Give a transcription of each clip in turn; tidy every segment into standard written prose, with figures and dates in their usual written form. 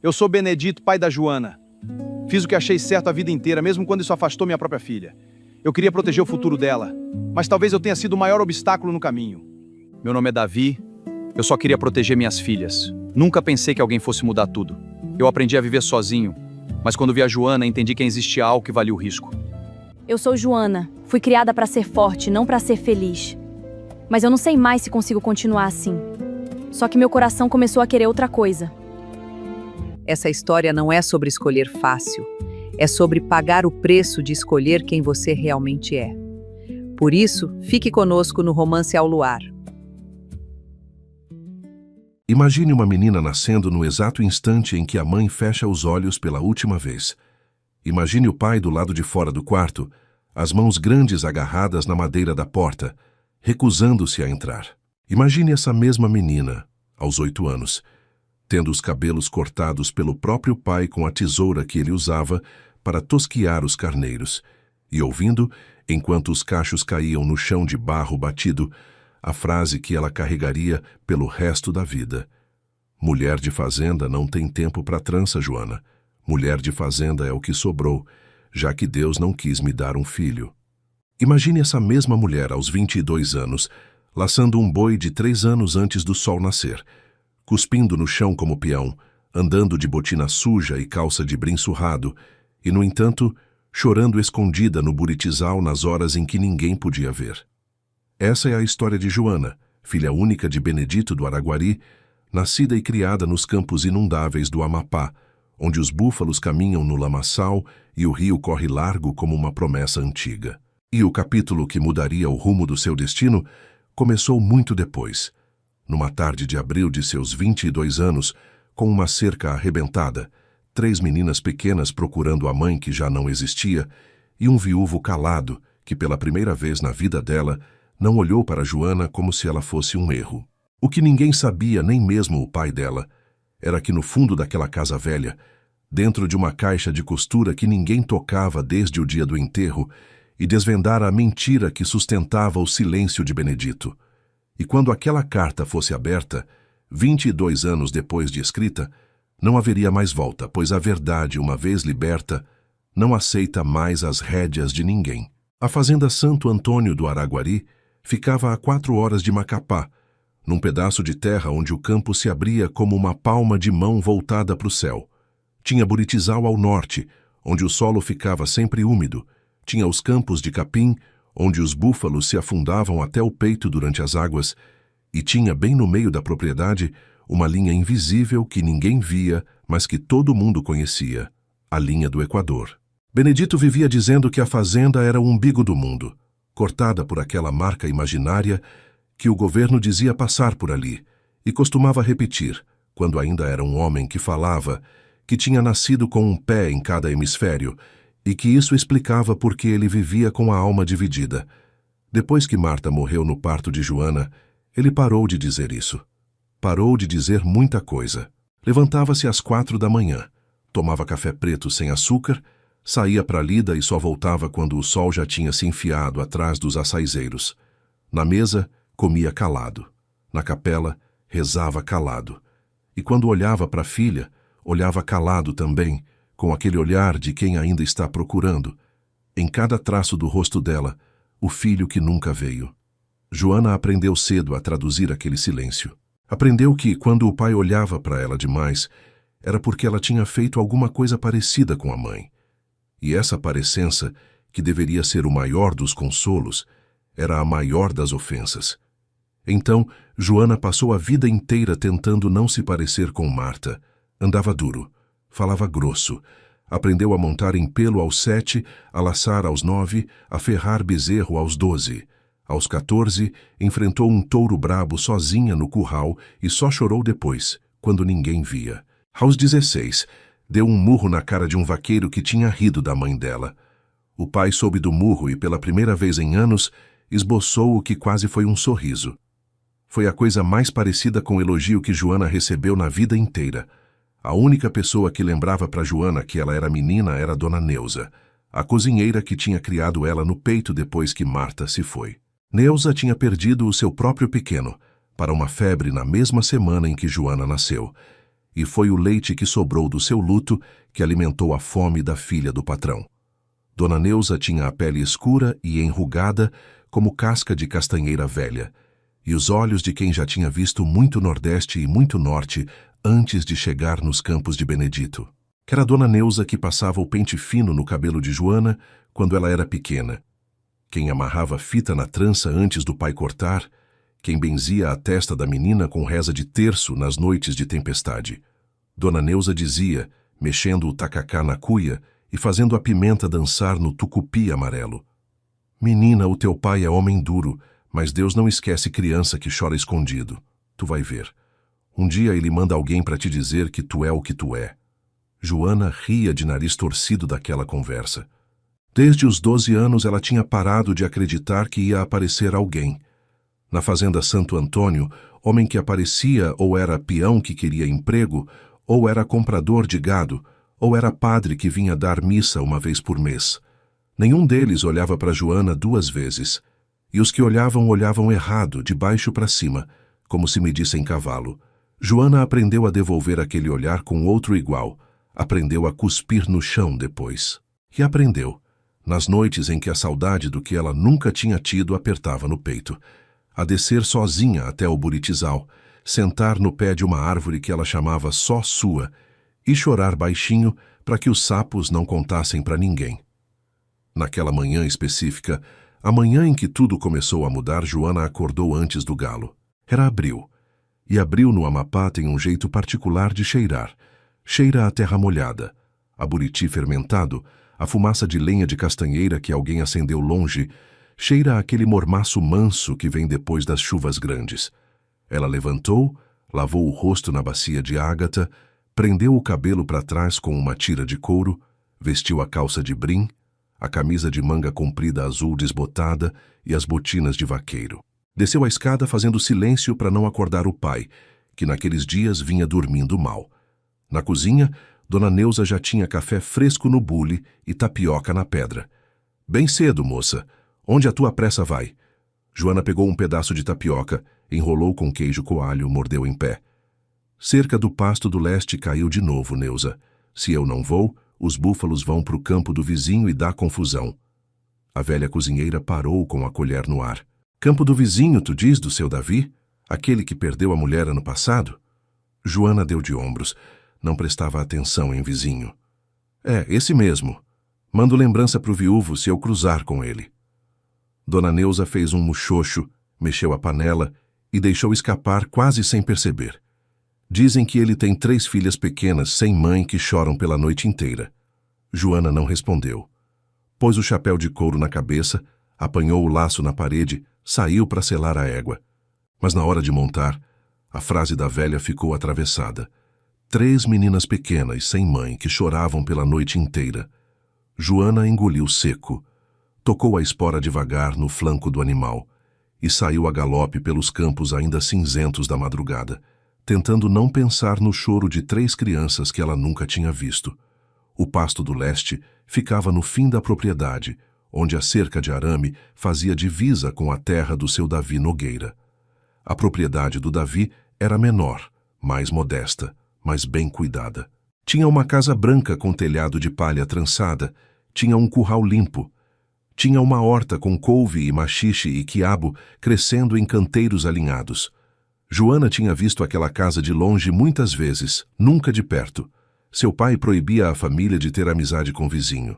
Eu sou Benedito, pai da Joana. Fiz o que achei certo a vida inteira, mesmo quando isso afastou minha própria filha. Eu queria proteger o futuro dela, mas talvez eu tenha sido o maior obstáculo no caminho. Meu nome é Davi, eu só queria proteger minhas filhas. Nunca pensei que alguém fosse mudar tudo. Eu aprendi a viver sozinho, mas quando vi a Joana, entendi que existia algo que valia o risco. Eu sou Joana. Fui criada para ser forte, não para ser feliz. Mas eu não sei mais se consigo continuar assim. Só que meu coração começou a querer outra coisa. Essa história não é sobre escolher fácil. É sobre pagar o preço de escolher quem você realmente é. Por isso, fique conosco no Romance ao Luar. Imagine uma menina nascendo no exato instante em que a mãe fecha os olhos pela última vez. Imagine o pai do lado de fora do quarto, as mãos grandes agarradas na madeira da porta, recusando-se a entrar. Imagine essa mesma menina, aos 8 anos, tendo os cabelos cortados pelo próprio pai com a tesoura que ele usava para tosquiar os carneiros, e ouvindo, enquanto os cachos caíam no chão de barro batido, a frase que ela carregaria pelo resto da vida. Mulher de fazenda não tem tempo para trança, Joana. Mulher de fazenda é o que sobrou, já que Deus não quis me dar um filho. Imagine essa mesma mulher aos 22 anos, laçando um boi de 3 anos antes do sol nascer, cuspindo no chão como peão, andando de botina suja e calça de brim surrado, e, no entanto, chorando escondida no buritizal nas horas em que ninguém podia ver. Essa é a história de Joana, filha única de Benedito do Araguari, nascida e criada nos campos inundáveis do Amapá, onde os búfalos caminham no lamaçal e o rio corre largo como uma promessa antiga. E o capítulo que mudaria o rumo do seu destino começou muito depois, numa tarde de abril de seus 22 anos, com uma cerca arrebentada, 3 meninas pequenas procurando a mãe que já não existia e um viúvo calado que, pela primeira vez na vida dela, não olhou para Joana como se ela fosse um erro. O que ninguém sabia, nem mesmo o pai dela, era que no fundo daquela casa velha, dentro de uma caixa de costura que ninguém tocava desde o dia do enterro, e desvendara a mentira que sustentava o silêncio de Benedito. E quando aquela carta fosse aberta, 22 anos depois de escrita, não haveria mais volta, pois a verdade, uma vez liberta, não aceita mais as rédeas de ninguém. A fazenda Santo Antônio do Araguari ficava a 4 horas de Macapá, num pedaço de terra onde o campo se abria como uma palma de mão voltada para o céu. Tinha Buritizal ao norte, onde o solo ficava sempre úmido. Tinha os campos de capim, onde os búfalos se afundavam até o peito durante as águas, e tinha bem no meio da propriedade uma linha invisível que ninguém via, mas que todo mundo conhecia, a linha do Equador. Benedito vivia dizendo que a fazenda era o umbigo do mundo, cortada por aquela marca imaginária que o governo dizia passar por ali, e costumava repetir, quando ainda era um homem que falava, que tinha nascido com um pé em cada hemisfério, e que isso explicava por que ele vivia com a alma dividida. Depois que Marta morreu no parto de Joana, ele parou de dizer isso. Parou de dizer muita coisa. Levantava-se às 4 da manhã, tomava café preto sem açúcar, saía para a lida e só voltava quando o sol já tinha se enfiado atrás dos açaizeiros. Na mesa, comia calado. Na capela, rezava calado. E quando olhava para a filha, olhava calado também, com aquele olhar de quem ainda está procurando. Em cada traço do rosto dela, o filho que nunca veio. Joana aprendeu cedo a traduzir aquele silêncio. Aprendeu que, quando o pai olhava para ela demais, era porque ela tinha feito alguma coisa parecida com a mãe. E essa parecença, que deveria ser o maior dos consolos, era a maior das ofensas. Então, Joana passou a vida inteira tentando não se parecer com Marta. Andava duro, falava grosso, aprendeu a montar em pelo aos 7, a laçar aos 9, a ferrar bezerro aos 12. Aos 14, enfrentou um touro brabo sozinha no curral e só chorou depois, quando ninguém via. Aos 16, deu um murro na cara de um vaqueiro que tinha rido da mãe dela. O pai soube do murro e, pela primeira vez em anos, esboçou o que quase foi um sorriso. Foi a coisa mais parecida com o elogio que Joana recebeu na vida inteira. A única pessoa que lembrava para Joana que ela era menina era Dona Neuza, a cozinheira que tinha criado ela no peito depois que Marta se foi. Neuza tinha perdido o seu próprio pequeno para uma febre na mesma semana em que Joana nasceu, e foi o leite que sobrou do seu luto que alimentou a fome da filha do patrão. Dona Neuza tinha a pele escura e enrugada como casca de castanheira velha, e os olhos de quem já tinha visto muito Nordeste e muito Norte antes de chegar nos campos de Benedito. Que era a Dona Neuza que passava o pente fino no cabelo de Joana quando ela era pequena, quem amarrava fita na trança antes do pai cortar, quem benzia a testa da menina com reza de terço nas noites de tempestade. Dona Neuza dizia, mexendo o tacacá na cuia e fazendo a pimenta dançar no tucupi amarelo: "Menina, o teu pai é homem duro, mas Deus não esquece criança que chora escondido. Tu vai ver. Um dia ele manda alguém para te dizer que tu é o que tu é." Joana ria de nariz torcido daquela conversa. Desde os 12 anos ela tinha parado de acreditar que ia aparecer alguém. Na fazenda Santo Antônio, homem que aparecia ou era peão que queria emprego, ou era comprador de gado, ou era padre que vinha dar missa uma vez por mês. Nenhum deles olhava para Joana 2 vezes. E os que olhavam, olhavam errado, de baixo para cima, como se medissem cavalo. Joana aprendeu a devolver aquele olhar com outro igual. Aprendeu a cuspir no chão depois. E aprendeu, nas noites em que a saudade do que ela nunca tinha tido apertava no peito, a descer sozinha até o buritizal, sentar no pé de uma árvore que ela chamava só sua e chorar baixinho para que os sapos não contassem para ninguém. Naquela manhã específica, a manhã em que tudo começou a mudar, Joana acordou antes do galo. Era abril, e abril no Amapá tem um jeito particular de cheirar. Cheira a terra molhada, a buriti fermentado, a fumaça de lenha de castanheira que alguém acendeu longe, cheira aquele mormaço manso que vem depois das chuvas grandes. Ela levantou, lavou o rosto na bacia de ágata, prendeu o cabelo para trás com uma tira de couro, vestiu a calça de brim, a camisa de manga comprida azul desbotada e as botinas de vaqueiro. Desceu a escada fazendo silêncio para não acordar o pai, que naqueles dias vinha dormindo mal. Na cozinha, Dona Neuza já tinha café fresco no bule e tapioca na pedra. "Bem cedo, moça. Onde a tua pressa vai?" Joana pegou um pedaço de tapioca, enrolou com queijo coalho, mordeu em pé. "Cerca do pasto do leste caiu de novo, Neuza. Se eu não vou, os búfalos vão para o campo do vizinho e dá confusão." A velha cozinheira parou com a colher no ar. "Campo do vizinho, tu diz, do seu Davi? Aquele que perdeu a mulher ano passado?" Joana deu de ombros. Não prestava atenção em vizinho. "É, esse mesmo. Mando lembrança pro viúvo se eu cruzar com ele." Dona Neuza fez um muxoxo, mexeu a panela e deixou escapar quase sem perceber. "Dizem que ele tem 3 filhas pequenas sem mãe que choram pela noite inteira." Joana não respondeu. Pôs o chapéu de couro na cabeça, apanhou o laço na parede, saiu para selar a égua. Mas na hora de montar, a frase da velha ficou atravessada. 3 meninas pequenas, sem mãe, que choravam pela noite inteira. Joana engoliu seco, tocou a espora devagar no flanco do animal e saiu a galope pelos campos ainda cinzentos da madrugada, tentando não pensar no choro de 3 crianças que ela nunca tinha visto. O pasto do leste ficava no fim da propriedade, onde a cerca de arame fazia divisa com a terra do seu Davi Nogueira. A propriedade do Davi era menor, mais modesta, mas bem cuidada. Tinha uma casa branca com telhado de palha trançada, tinha um curral limpo, tinha uma horta com couve e maxixe e quiabo crescendo em canteiros alinhados. Joana tinha visto aquela casa de longe muitas vezes, nunca de perto. Seu pai proibia a família de ter amizade com vizinho.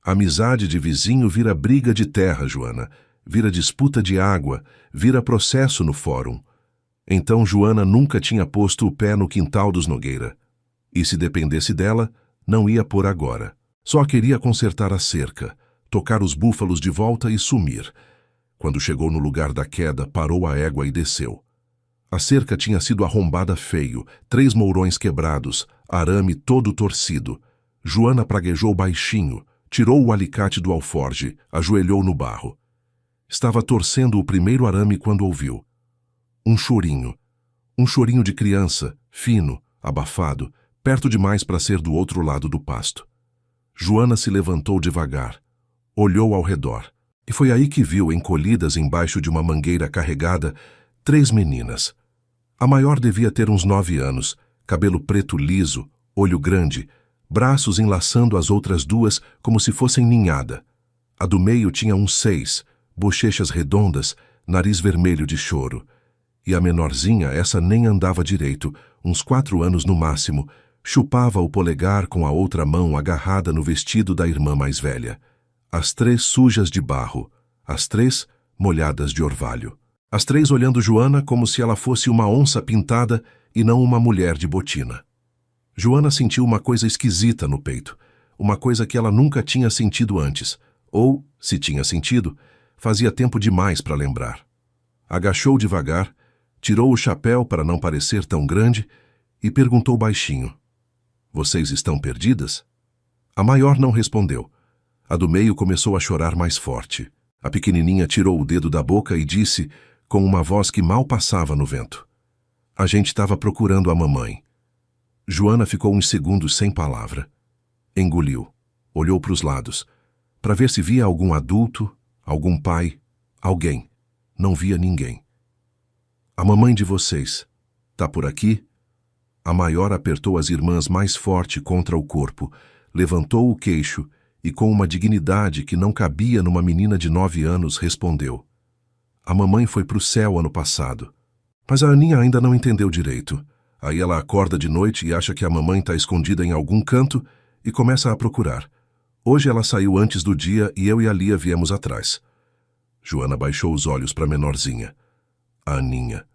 Amizade de vizinho vira briga de terra, Joana, vira disputa de água, vira processo no fórum. Então Joana nunca tinha posto o pé no quintal dos Nogueira. E se dependesse dela, não ia por agora. Só queria consertar a cerca, tocar os búfalos de volta e sumir. Quando chegou no lugar da queda, parou a égua e desceu. A cerca tinha sido arrombada feio, 3 mourões quebrados, arame todo torcido. Joana praguejou baixinho, tirou o alicate do alforge, ajoelhou no barro. Estava torcendo o primeiro arame quando ouviu. Um chorinho de criança, fino, abafado, perto demais para ser do outro lado do pasto. Joana se levantou devagar, olhou ao redor, e foi aí que viu, encolhidas embaixo de uma mangueira carregada, 3 meninas. A maior devia ter uns 9 anos, cabelo preto liso, olho grande, braços enlaçando as outras duas como se fossem ninhada. A do meio tinha uns 6, bochechas redondas, nariz vermelho de choro. E a menorzinha, essa nem andava direito, uns 4 anos no máximo, chupava o polegar com a outra mão agarrada no vestido da irmã mais velha. As 3 sujas de barro, as 3 molhadas de orvalho. As 3 olhando Joana como se ela fosse uma onça pintada e não uma mulher de botina. Joana sentiu uma coisa esquisita no peito, uma coisa que ela nunca tinha sentido antes, ou, se tinha sentido, fazia tempo demais para lembrar. Agachou devagar, tirou o chapéu para não parecer tão grande e perguntou baixinho: "Vocês estão perdidas?" A maior não respondeu. A do meio começou a chorar mais forte. A pequenininha tirou o dedo da boca e disse, com uma voz que mal passava no vento: "A gente estava procurando a mamãe." Joana ficou uns segundos sem palavra. Engoliu. Olhou para os lados, para ver se via algum adulto, algum pai, alguém. Não via ninguém. "A mamãe de vocês tá por aqui?" A maior apertou as irmãs mais forte contra o corpo, levantou o queixo e, com uma dignidade que não cabia numa menina de 9 anos, respondeu: "A mamãe foi pro céu ano passado." Mas a Aninha ainda não entendeu direito. Aí ela acorda de noite e acha que a mamãe está escondida em algum canto e começa a procurar. Hoje ela saiu antes do dia e eu e a Lia viemos atrás. Joana baixou os olhos para a menorzinha. A Aninha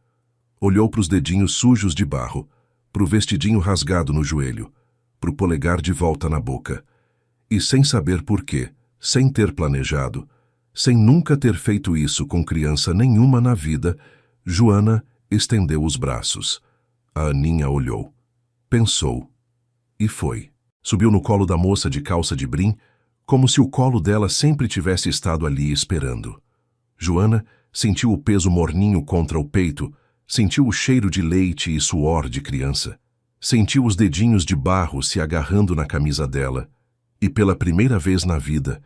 olhou para os dedinhos sujos de barro, para o vestidinho rasgado no joelho, para o polegar de volta na boca. E sem saber por quê, sem ter planejado, sem nunca ter feito isso com criança nenhuma na vida, Joana estendeu os braços. A Aninha olhou, pensou e foi. Subiu no colo da moça de calça de brim, como se o colo dela sempre tivesse estado ali esperando. Joana sentiu o peso morninho contra o peito, sentiu o cheiro de leite e suor de criança, sentiu os dedinhos de barro se agarrando na camisa dela e, pela primeira vez na vida,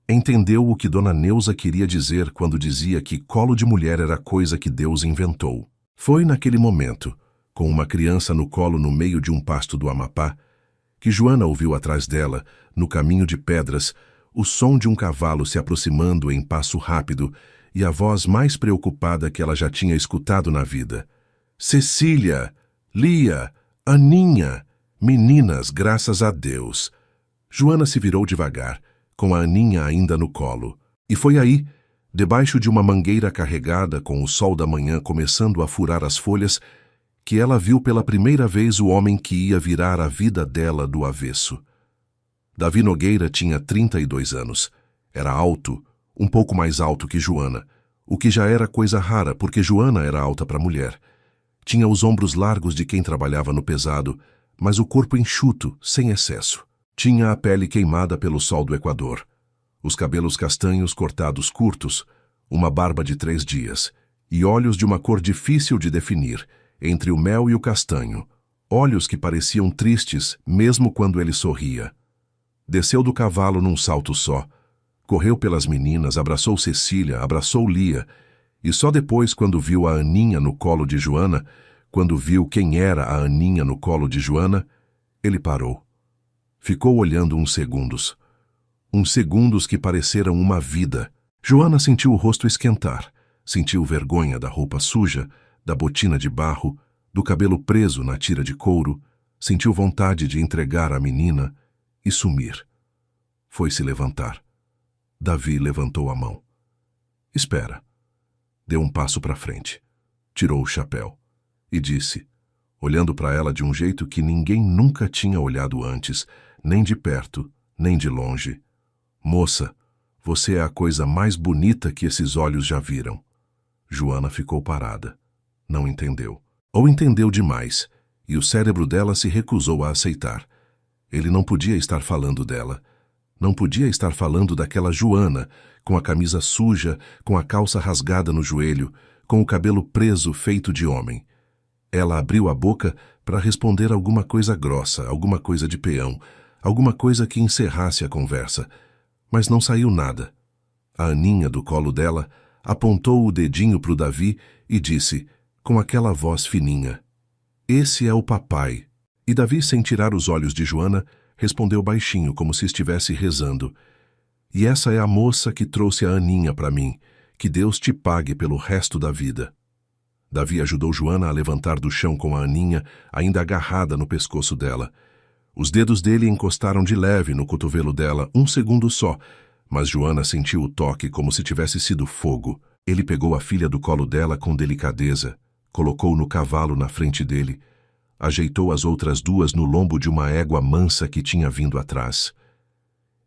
entendeu o que Dona Neuza queria dizer quando dizia que colo de mulher era coisa que Deus inventou. Foi naquele momento, com uma criança no colo no meio de um pasto do Amapá, que Joana ouviu atrás dela, no caminho de pedras, o som de um cavalo se aproximando em passo rápido e a voz mais preocupada que ela já tinha escutado na vida. "Cecília! Lia! Aninha! Meninas, graças a Deus!" Joana se virou devagar, com a Aninha ainda no colo. E foi aí, debaixo de uma mangueira carregada com o sol da manhã começando a furar as folhas, que ela viu pela primeira vez o homem que ia virar a vida dela do avesso. Davi Nogueira tinha 32 anos. Era alto, um pouco mais alto que Joana, o que já era coisa rara porque Joana era alta para mulher. Tinha os ombros largos de quem trabalhava no pesado, mas o corpo enxuto, sem excesso. Tinha a pele queimada pelo sol do Equador, os cabelos castanhos cortados curtos, uma barba de 3 dias, e olhos de uma cor difícil de definir, entre o mel e o castanho, olhos que pareciam tristes mesmo quando ele sorria. Desceu do cavalo num salto só, correu pelas meninas, abraçou Cecília, abraçou Lia, e só depois, quando viu a Aninha no colo de Joana, quando viu quem era a Aninha no colo de Joana, ele parou. Ficou olhando uns segundos que pareceram uma vida. Joana sentiu o rosto esquentar, sentiu vergonha da roupa suja, da botina de barro, do cabelo preso na tira de couro, sentiu vontade de entregar a menina e sumir. Foi se levantar. Davi levantou a mão. "Espera." Deu um passo para frente, tirou o chapéu e disse, olhando para ela de um jeito que ninguém nunca tinha olhado antes, nem de perto, nem de longe: "Moça, você é a coisa mais bonita que esses olhos já viram." Joana ficou parada. Não entendeu. Ou entendeu demais, e o cérebro dela se recusou a aceitar. Ele não podia estar falando dela. Não podia estar falando daquela Joana, com a camisa suja, com a calça rasgada no joelho, com o cabelo preso feito de homem. Ela abriu a boca para responder alguma coisa grossa, alguma coisa de peão, alguma coisa que encerrasse a conversa, mas não saiu nada. A Aninha, do colo dela, apontou o dedinho para o Davi e disse, com aquela voz fininha: "Esse é o papai, E Davi, sem tirar os olhos de Joana, respondeu baixinho, como se estivesse rezando: E essa é a moça que trouxe a Aninha para mim, que Deus te pague pelo resto da vida. Davi ajudou Joana a levantar do chão com a Aninha ainda agarrada no pescoço dela. Os dedos dele encostaram de leve no cotovelo dela, 1 segundo só, mas Joana sentiu o toque como se tivesse sido fogo. Ele pegou a filha do colo dela com delicadeza, colocou no cavalo na frente dele, ajeitou as outras duas no lombo de uma égua mansa que tinha vindo atrás.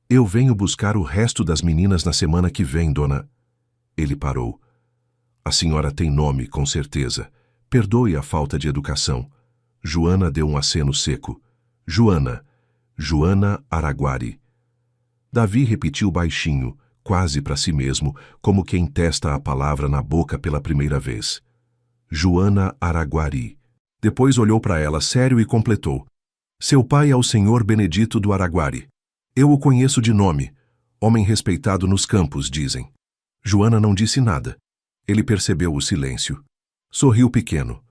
Eu venho buscar o resto das meninas na semana que vem, dona. Ele parou. A senhora tem nome, com certeza. Perdoe a falta de educação. Joana deu um aceno seco. Joana. Joana Araguari. Davi repetiu baixinho, quase para si mesmo, como quem testa a palavra na boca pela primeira vez. Joana Araguari. Depois olhou para ela sério e completou: Seu pai é o senhor Benedito do Araguari. Eu o conheço de nome. Homem respeitado nos campos, dizem. Joana não disse nada. Ele percebeu o silêncio. Sorriu pequeno.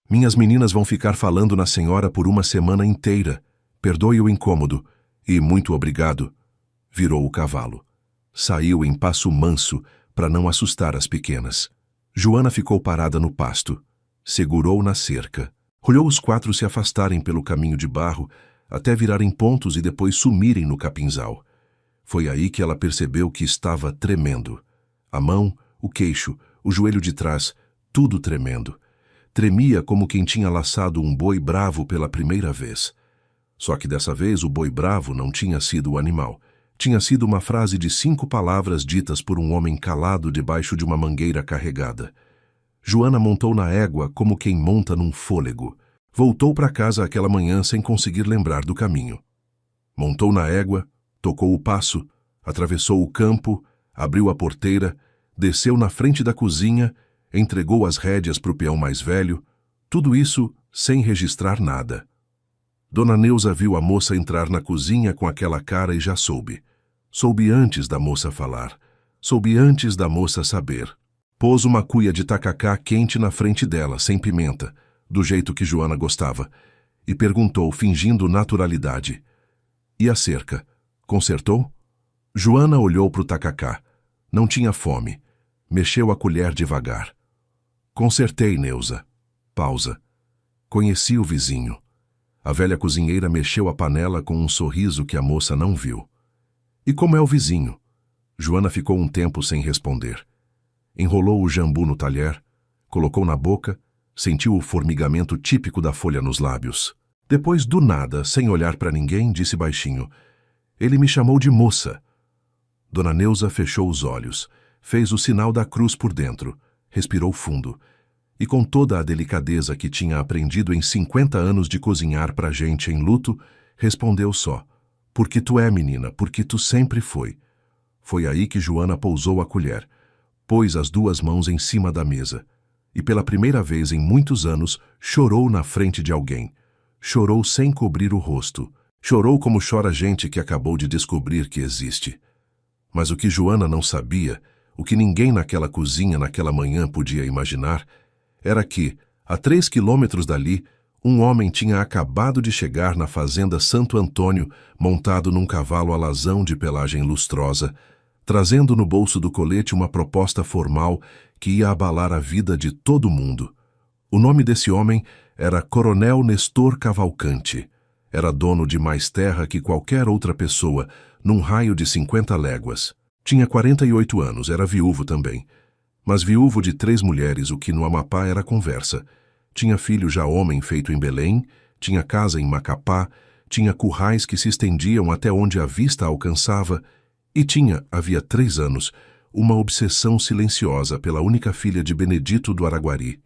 Minhas meninas vão ficar falando na senhora por uma semana inteira. Perdoe o incômodo. E muito obrigado. Virou o cavalo. Saiu em passo manso para não assustar as pequenas. Joana ficou parada no pasto. Segurou na cerca. Olhou os 4 se afastarem pelo caminho de barro até virarem pontos e depois sumirem no capinzal. Foi aí que ela percebeu que estava tremendo. A mão, o queixo, o joelho de trás, tudo tremendo. Tremia como quem tinha laçado um boi bravo pela primeira vez. Só que dessa vez o boi bravo não tinha sido o animal. Tinha sido uma frase de 5 palavras ditas por um homem calado debaixo de uma mangueira carregada. Joana montou na égua como quem monta num fôlego. Voltou para casa aquela manhã sem conseguir lembrar do caminho. Montou na égua, tocou o passo, atravessou o campo, abriu a porteira, desceu na frente da cozinha, entregou as rédeas para o peão mais velho, tudo isso sem registrar nada. Dona Neuza viu a moça entrar na cozinha com aquela cara e já soube. Soube antes da moça falar. Soube antes da moça saber. Pôs uma cuia de tacacá quente na frente dela, sem pimenta, do jeito que Joana gostava, e perguntou, fingindo naturalidade: E a cerca? Consertou? Joana olhou para o tacacá. Não tinha fome. Mexeu a colher devagar. Consertei, Neuza. Pausa. Conheci o vizinho. A velha cozinheira mexeu a panela com um sorriso que a moça não viu. E como é o vizinho? Joana ficou um tempo sem responder. Enrolou o jambu no talher, colocou na boca, sentiu o formigamento típico da folha nos lábios. Depois, do nada, sem olhar para ninguém, disse baixinho: Ele me chamou de moça. Dona Neuza fechou os olhos, fez o sinal da cruz por dentro, respirou fundo, e com toda a delicadeza que tinha aprendido em 50 anos de cozinhar pra gente em luto, respondeu só: Porque tu é, menina, porque tu sempre foi. Foi aí que Joana pousou a colher, pôs as 2 mãos em cima da mesa, e pela primeira vez em muitos anos chorou na frente de alguém. Chorou sem cobrir o rosto. Chorou como chora gente que acabou de descobrir que existe. Mas o que Joana não sabia, o que ninguém naquela cozinha naquela manhã podia imaginar, era que, a 3 quilômetros dali, um homem tinha acabado de chegar na fazenda Santo Antônio, montado num cavalo alazão de pelagem lustrosa, trazendo no bolso do colete uma proposta formal que ia abalar a vida de todo mundo. O nome desse homem era Coronel Nestor Cavalcante. Era dono de mais terra que qualquer outra pessoa, num raio de 50 léguas. Tinha 48 anos, era viúvo também. Mas viúvo de 3 mulheres, o que no Amapá era conversa. Tinha filho já homem feito em Belém, tinha casa em Macapá, tinha currais que se estendiam até onde a vista alcançava, e tinha, havia 3 anos, uma obsessão silenciosa pela única filha de Benedito do Araguari.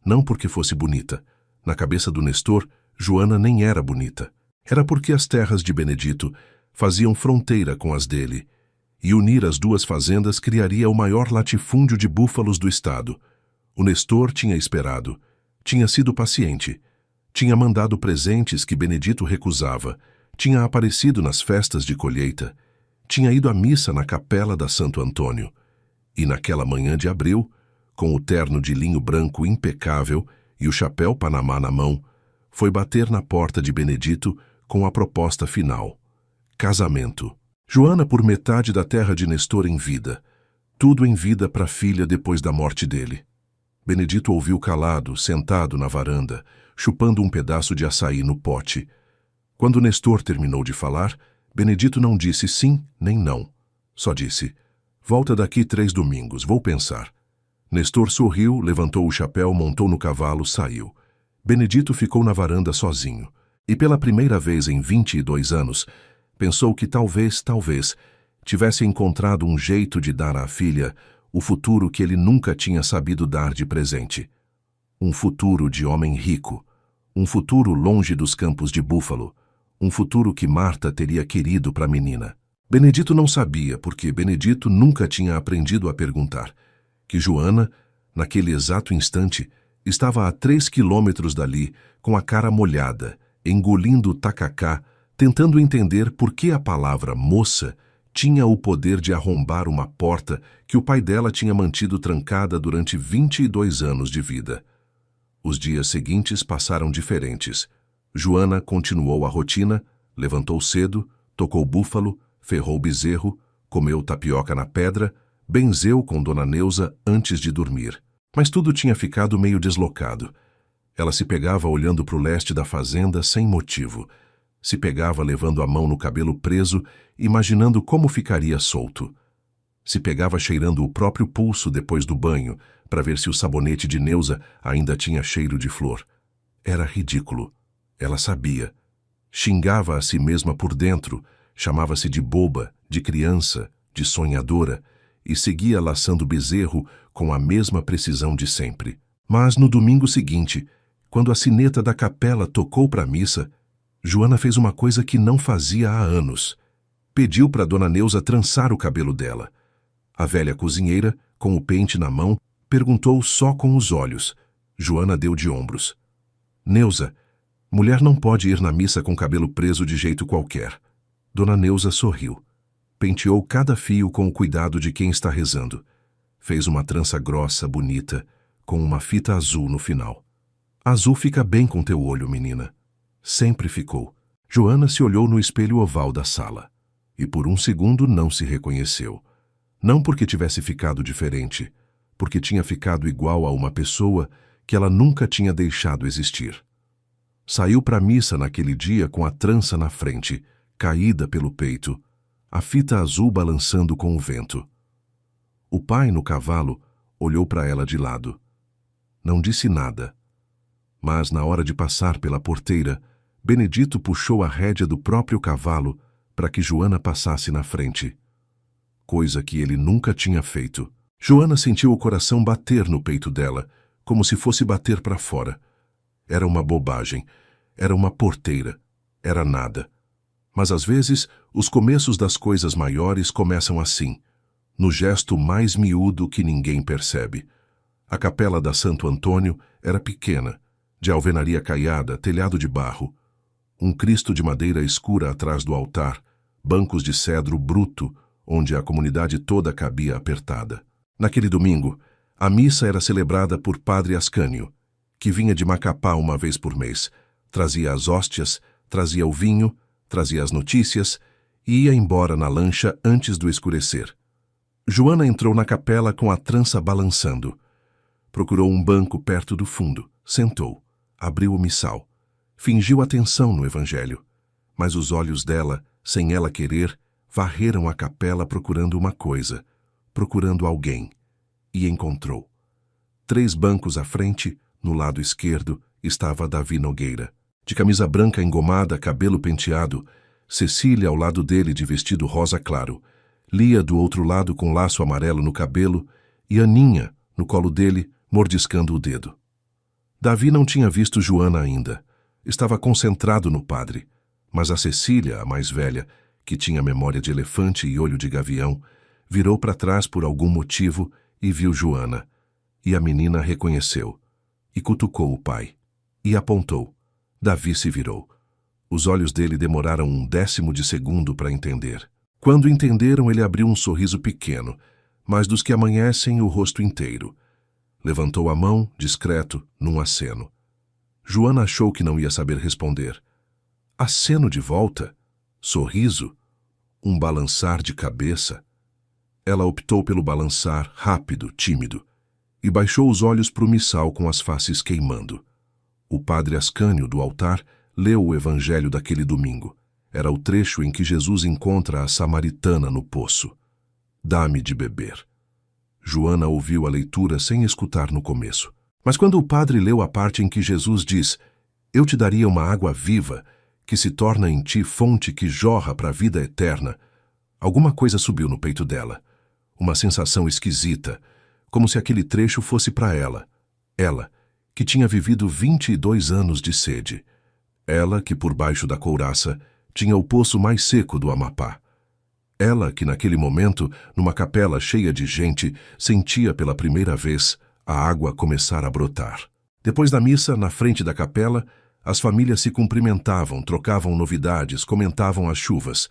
Não porque fosse bonita. Na cabeça do Nestor, Joana nem era bonita. Era porque as terras de Benedito faziam fronteira com as dele, e unir as 2 fazendas criaria o maior latifúndio de búfalos do estado. O Nestor tinha esperado, tinha sido paciente, tinha mandado presentes que Benedito recusava, tinha aparecido nas festas de colheita, tinha ido à missa na capela da Santo Antônio, e naquela manhã de abril, com o terno de linho branco impecável e o chapéu Panamá na mão, foi bater na porta de Benedito com a proposta final: casamento. Joana por metade da terra de Nestor em vida. Tudo em vida para a filha depois da morte dele. Benedito ouviu calado, sentado na varanda, chupando um pedaço de açaí no pote. Quando Nestor terminou de falar, Benedito não disse sim nem não. Só disse: volta daqui 3 domingos, vou pensar. Nestor sorriu, levantou o chapéu, montou no cavalo, saiu. Benedito ficou na varanda sozinho. E pela primeira vez em 22 anos, pensou que talvez, tivesse encontrado um jeito de dar à filha o futuro que ele nunca tinha sabido dar de presente. Um futuro de homem rico. Um futuro longe dos campos de búfalo. Um futuro que Marta teria querido para a menina. Benedito não sabia, porque Benedito nunca tinha aprendido a perguntar, que Joana, naquele exato instante, estava a 3 quilômetros dali, com a cara molhada, engolindo o tacacá, tentando entender por que a palavra moça tinha o poder de arrombar uma porta que o pai dela tinha mantido trancada durante 22 anos de vida. Os dias seguintes passaram diferentes. Joana continuou a rotina, levantou cedo, tocou búfalo, ferrou bezerro, comeu tapioca na pedra, benzeu com Dona Neuza antes de dormir. Mas tudo tinha ficado meio deslocado. Ela se pegava olhando para o leste da fazenda sem motivo. Se pegava levando a mão no cabelo preso, imaginando como ficaria solto. Se pegava cheirando o próprio pulso depois do banho, para ver se o sabonete de Neuza ainda tinha cheiro de flor. Era ridículo. Ela sabia. Xingava a si mesma por dentro, chamava-se de boba, de criança, de sonhadora, e seguia laçando bezerro com a mesma precisão de sempre. Mas no domingo seguinte, quando a sineta da capela tocou para a missa, Joana fez uma coisa que não fazia há anos. Pediu para Dona Neuza trançar o cabelo dela. A velha cozinheira, com o pente na mão, perguntou só com os olhos. Joana deu de ombros. Neuza, mulher não pode ir na missa com cabelo preso de jeito qualquer. Dona Neuza sorriu. Penteou cada fio com o cuidado de quem está rezando. Fez uma trança grossa, bonita, com uma fita azul no final. Azul fica bem com teu olho, menina. Sempre ficou. Joana se olhou no espelho oval da sala. E por um segundo não se reconheceu. Não porque tivesse ficado diferente, porque tinha ficado igual a uma pessoa que ela nunca tinha deixado existir. Saiu para a missa naquele dia com a trança na frente, caída pelo peito, a fita azul balançando com o vento. O pai, no cavalo, olhou para ela de lado. Não disse nada. Mas, na hora de passar pela porteira, Benedito puxou a rédea do próprio cavalo para que Joana passasse na frente. Coisa que ele nunca tinha feito. Joana sentiu o coração bater no peito dela, como se fosse bater para fora. Era uma bobagem. Era uma porteira. Era nada. Mas, às vezes, os começos das coisas maiores começam assim, no gesto mais miúdo que ninguém percebe. A capela da Santo Antônio era pequena, de alvenaria caiada, telhado de barro. Um Cristo de madeira escura atrás do altar, bancos de cedro bruto, onde a comunidade toda cabia apertada. Naquele domingo, a missa era celebrada por Padre Ascânio, que vinha de Macapá uma vez por mês, trazia as hóstias, trazia o vinho, trazia as notícias e ia embora na lancha antes do escurecer. Joana entrou na capela com a trança balançando. Procurou um banco perto do fundo, sentou, abriu o missal. Fingiu atenção no evangelho, mas os olhos dela, sem ela querer, varreram a capela procurando uma coisa, procurando alguém, e encontrou. 3 bancos à frente, no lado esquerdo, estava Davi Nogueira. De camisa branca engomada, cabelo penteado, Cecília ao lado dele de vestido rosa claro, Lia do outro lado com laço amarelo no cabelo e Aninha, no colo dele, mordiscando o dedo. Davi não tinha visto Joana ainda. Estava concentrado no padre, mas a Cecília, a mais velha, que tinha memória de elefante e olho de gavião, virou para trás por algum motivo e viu Joana. E a menina reconheceu. E cutucou o pai. E apontou. Davi se virou. Os olhos dele demoraram 1/10 de segundo para entender. Quando entenderam, ele abriu um sorriso pequeno, mas dos que amanhecem o rosto inteiro. Levantou a mão, discreto, num aceno. Joana achou que não ia saber responder. Aceno de volta? Sorriso? Um balançar de cabeça? Ela optou pelo balançar rápido, tímido, e baixou os olhos para o missal com as faces queimando. O padre Ascânio, do altar, leu o evangelho daquele domingo. Era o trecho em que Jesus encontra a samaritana no poço. Dá-me de beber. Joana ouviu a leitura sem escutar no começo. Mas quando o padre leu a parte em que Jesus diz: Eu te daria uma água viva, que se torna em ti fonte que jorra para a vida eterna, alguma coisa subiu no peito dela. Uma sensação esquisita, como se aquele trecho fosse para ela. Ela, que tinha vivido 22 anos de sede. Ela, que por baixo da couraça tinha o poço mais seco do Amapá. Ela, que naquele momento, numa capela cheia de gente, sentia pela primeira vez a água começar a brotar. Depois da missa, na frente da capela, as famílias se cumprimentavam, trocavam novidades, comentavam as chuvas.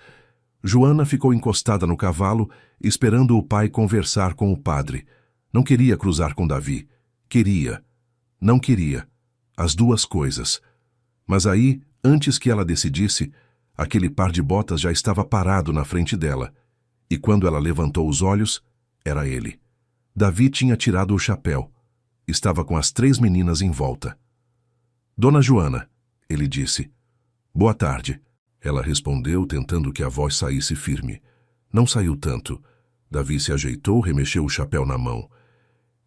Joana ficou encostada no cavalo, esperando o pai conversar com o padre. Não queria cruzar com Davi. Queria. Não queria. As duas coisas. Mas aí, antes que ela decidisse, aquele par de botas já estava parado na frente dela. E quando ela levantou os olhos, era ele. Davi tinha tirado o chapéu. Estava com as 3 meninas em volta. Dona Joana, ele disse. Boa tarde. Ela respondeu, tentando que a voz saísse firme. Não saiu tanto. Davi se ajeitou, remexeu o chapéu na mão.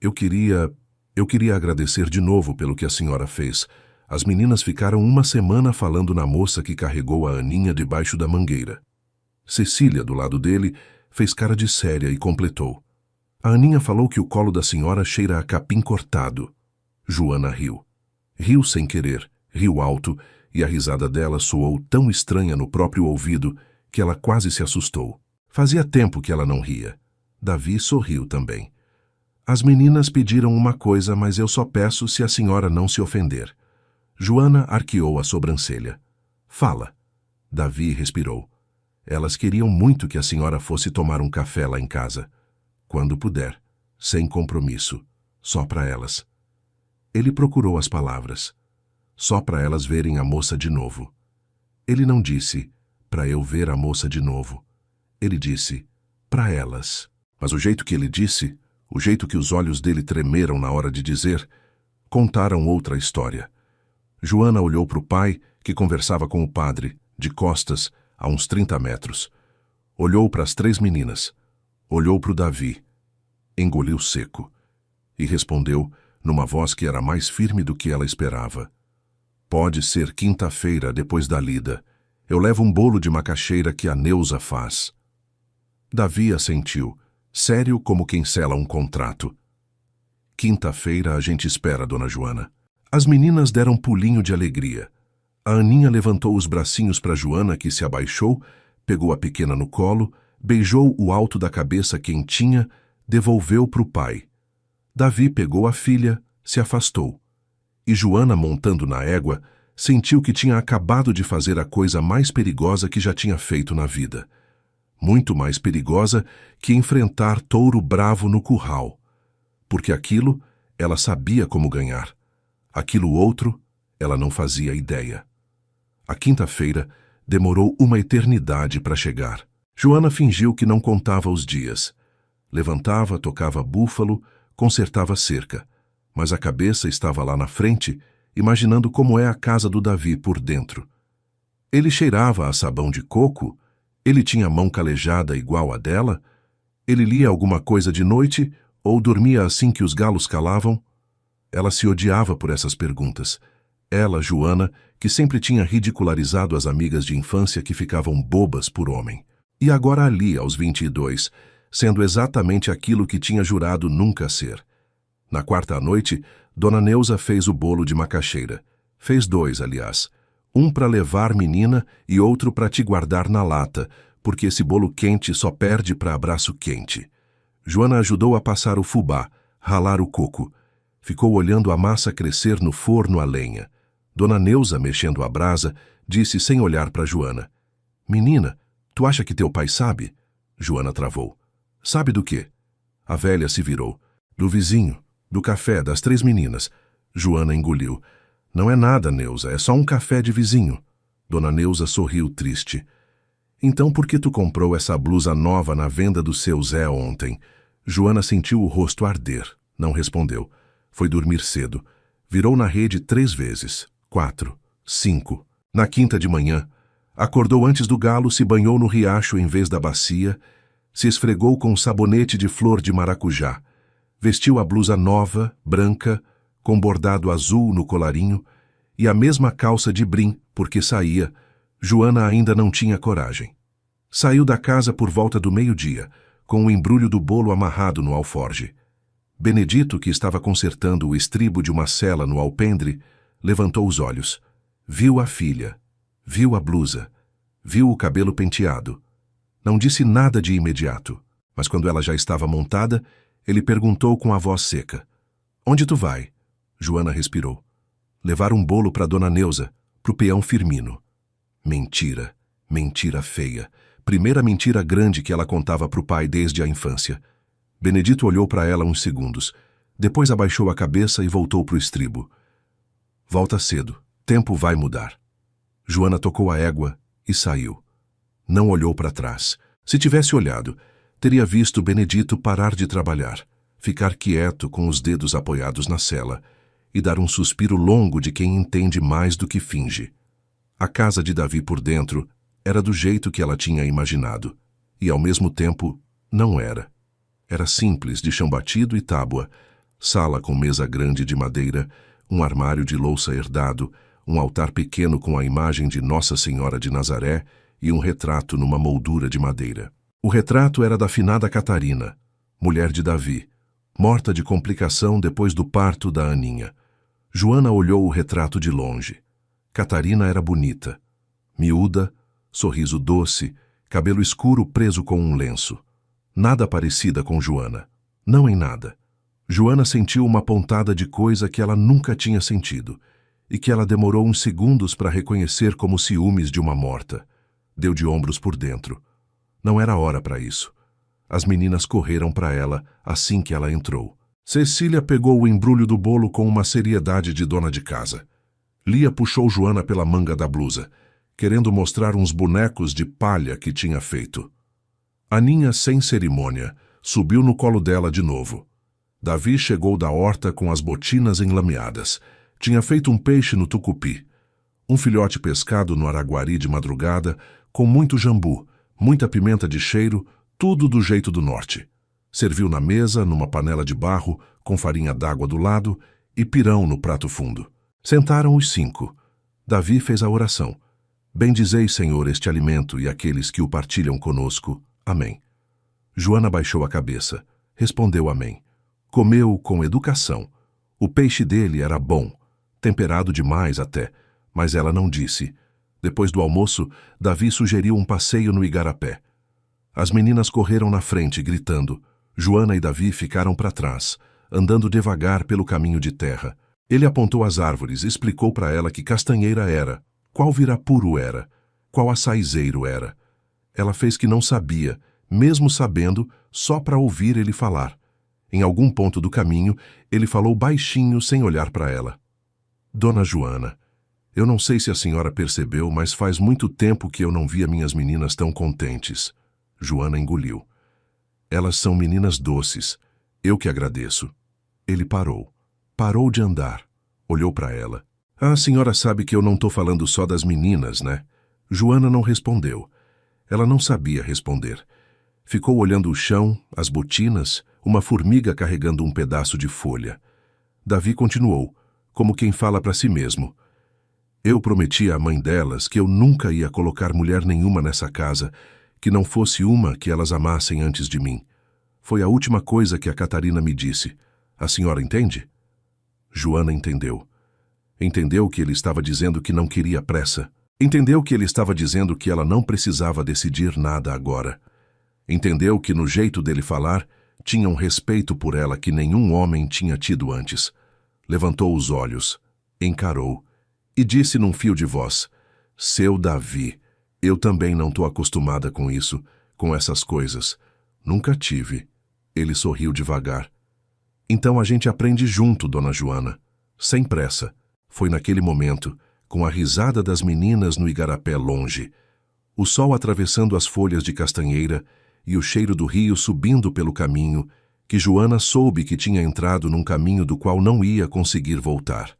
Eu queria agradecer de novo pelo que a senhora fez. As meninas ficaram uma semana falando na moça que carregou a Aninha debaixo da mangueira. Cecília, do lado dele, fez cara de séria e completou. A Aninha falou que o colo da senhora cheira a capim cortado. Joana riu. Riu sem querer, riu alto, e a risada dela soou tão estranha no próprio ouvido que ela quase se assustou. Fazia tempo que ela não ria. Davi sorriu também. As meninas pediram uma coisa, mas eu só peço se a senhora não se ofender. Joana arqueou a sobrancelha. Fala. Davi respirou. Elas queriam muito que a senhora fosse tomar um café lá em casa. Quando puder, sem compromisso, só para elas. Ele procurou as palavras. Só para elas verem a moça de novo. Ele não disse, para eu ver a moça de novo. Ele disse, para elas. Mas o jeito que ele disse, o jeito que os olhos dele tremeram na hora de dizer, contaram outra história. Joana olhou para o pai, que conversava com o padre, de costas, a uns 30 metros. Olhou para as 3 meninas. Olhou para o Davi. Engoliu seco. E respondeu, numa voz que era mais firme do que ela esperava. Pode ser quinta-feira, depois da lida. Eu levo um bolo de macaxeira que a Neuza faz. Davi assentiu, sério como quem sela um contrato. Quinta-feira a gente espera, dona Joana. As meninas deram um pulinho de alegria. A Aninha levantou os bracinhos para Joana, que se abaixou, pegou a pequena no colo, beijou o alto da cabeça quentinha, devolveu para o pai. Davi pegou a filha, se afastou. E Joana, montando na égua, sentiu que tinha acabado de fazer a coisa mais perigosa que já tinha feito na vida. Muito mais perigosa que enfrentar touro bravo no curral. Porque aquilo, ela sabia como ganhar. Aquilo outro, ela não fazia ideia. A quinta-feira demorou uma eternidade para chegar. Joana fingiu que não contava os dias. Levantava, tocava búfalo, consertava cerca. Mas a cabeça estava lá na frente, imaginando como é a casa do Davi por dentro. Ele cheirava a sabão de coco? Ele tinha a mão calejada igual a dela? Ele lia alguma coisa de noite ou dormia assim que os galos calavam? Ela se odiava por essas perguntas. Ela, Joana, que sempre tinha ridicularizado as amigas de infância que ficavam bobas por homem. E agora ali, aos 22, sendo exatamente aquilo que tinha jurado nunca ser. Na quarta noite, Dona Neuza fez o bolo de macaxeira. Fez 2, aliás. Um para levar menina e outro para te guardar na lata, porque esse bolo quente só perde para abraço quente. Joana ajudou a passar o fubá, ralar o coco. Ficou olhando a massa crescer no forno a lenha. Dona Neuza, mexendo a brasa, disse sem olhar para Joana. Menina, tu acha que teu pai sabe? Joana travou. Sabe do quê? A velha se virou. Do vizinho, do café, das 3 meninas. Joana engoliu. Não é nada, Neuza, é só um café de vizinho. Dona Neuza sorriu triste. Então por que tu comprou essa blusa nova na venda do seu Zé ontem? Joana sentiu o rosto arder. Não respondeu. Foi dormir cedo. Virou na rede 3 vezes. 4, 5. Na quinta de manhã, acordou antes do galo, se banhou no riacho em vez da bacia, se esfregou com um sabonete de flor de maracujá. Vestiu a blusa nova, branca, com bordado azul no colarinho, e a mesma calça de brim, porque saía. Joana ainda não tinha coragem. Saiu da casa por volta do meio-dia, com o embrulho do bolo amarrado no alforge. Benedito, que estava consertando o estribo de uma sela no alpendre, levantou os olhos. Viu a filha, viu a blusa, viu o cabelo penteado. Não disse nada de imediato, mas quando ela já estava montada, ele perguntou com a voz seca. Onde tu vai? Joana respirou. Levar um bolo para Dona Neuza, pro peão Firmino. Mentira, mentira feia. Primeira mentira grande que ela contava pro pai desde a infância. Benedito olhou para ela uns segundos. Depois abaixou a cabeça e voltou pro estribo. Volta cedo. Tempo vai mudar. Joana tocou a égua e saiu. Não olhou para trás. Se tivesse olhado, teria visto Benedito parar de trabalhar, ficar quieto com os dedos apoiados na sela e dar um suspiro longo de quem entende mais do que finge. A casa de Davi por dentro era do jeito que ela tinha imaginado, e ao mesmo tempo não era. Era simples, de chão batido e tábua, sala com mesa grande de madeira, um armário de louça herdado, um altar pequeno com a imagem de Nossa Senhora de Nazaré e um retrato numa moldura de madeira. O retrato era da finada Catarina, mulher de Davi, morta de complicação depois do parto da Aninha. Joana olhou o retrato de longe. Catarina era bonita, miúda, sorriso doce, cabelo escuro preso com um lenço. Nada parecida com Joana. Não em nada. Joana sentiu uma pontada de coisa que ela nunca tinha sentido e que ela demorou uns segundos para reconhecer como ciúmes de uma morta. Deu de ombros por dentro. Não era hora para isso. As meninas correram para ela assim que ela entrou. Cecília pegou o embrulho do bolo com uma seriedade de dona de casa. Lia puxou Joana pela manga da blusa, querendo mostrar uns bonecos de palha que tinha feito. Aninha, sem cerimônia, subiu no colo dela de novo. Davi chegou da horta com as botinas enlameadas. Tinha feito um peixe no tucupi. Um filhote pescado no araguari de madrugada, com muito jambu, muita pimenta de cheiro, tudo do jeito do norte. Serviu na mesa, numa panela de barro, com farinha d'água do lado e pirão no prato fundo. Sentaram os 5. Davi fez a oração. Bendizei, Senhor, este alimento e aqueles que o partilham conosco. Amém. Joana baixou a cabeça. Respondeu amém. Comeu com educação. O peixe dele era bom, temperado demais até, mas ela não disse. Depois do almoço, Davi sugeriu um passeio no igarapé. As meninas correram na frente, gritando. Joana e Davi ficaram para trás, andando devagar pelo caminho de terra. Ele apontou as árvores, explicou para ela que castanheira era, qual virapuru era, qual açaizeiro era. Ela fez que não sabia, mesmo sabendo, só para ouvir ele falar. Em algum ponto do caminho, ele falou baixinho, sem olhar para ela. Dona Joana, eu não sei se a senhora percebeu, mas faz muito tempo que eu não via minhas meninas tão contentes. Joana engoliu. Elas são meninas doces. Eu que agradeço. Ele parou. Parou de andar. Olhou para ela. A senhora sabe que eu não estou falando só das meninas, né? Joana não respondeu. Ela não sabia responder. Ficou olhando o chão, as botinas, uma formiga carregando um pedaço de folha. Davi continuou, como quem fala para si mesmo. Eu prometi à mãe delas que eu nunca ia colocar mulher nenhuma nessa casa, que não fosse uma que elas amassem antes de mim. Foi a última coisa que a Catarina me disse. A senhora entende? Joana entendeu. Entendeu que ele estava dizendo que não queria pressa. Entendeu que ele estava dizendo que ela não precisava decidir nada agora. Entendeu que no jeito dele falar, tinha um respeito por ela que nenhum homem tinha tido antes. Levantou os olhos, encarou e disse num fio de voz, seu Davi, eu também não estou acostumada com isso, com essas coisas. Nunca tive. Ele sorriu devagar. Então a gente aprende junto, dona Joana. Sem pressa. Foi naquele momento, com a risada das meninas no igarapé longe, o sol atravessando as folhas de castanheira e o cheiro do rio subindo pelo caminho, que Joana soube que tinha entrado num caminho do qual não ia conseguir voltar.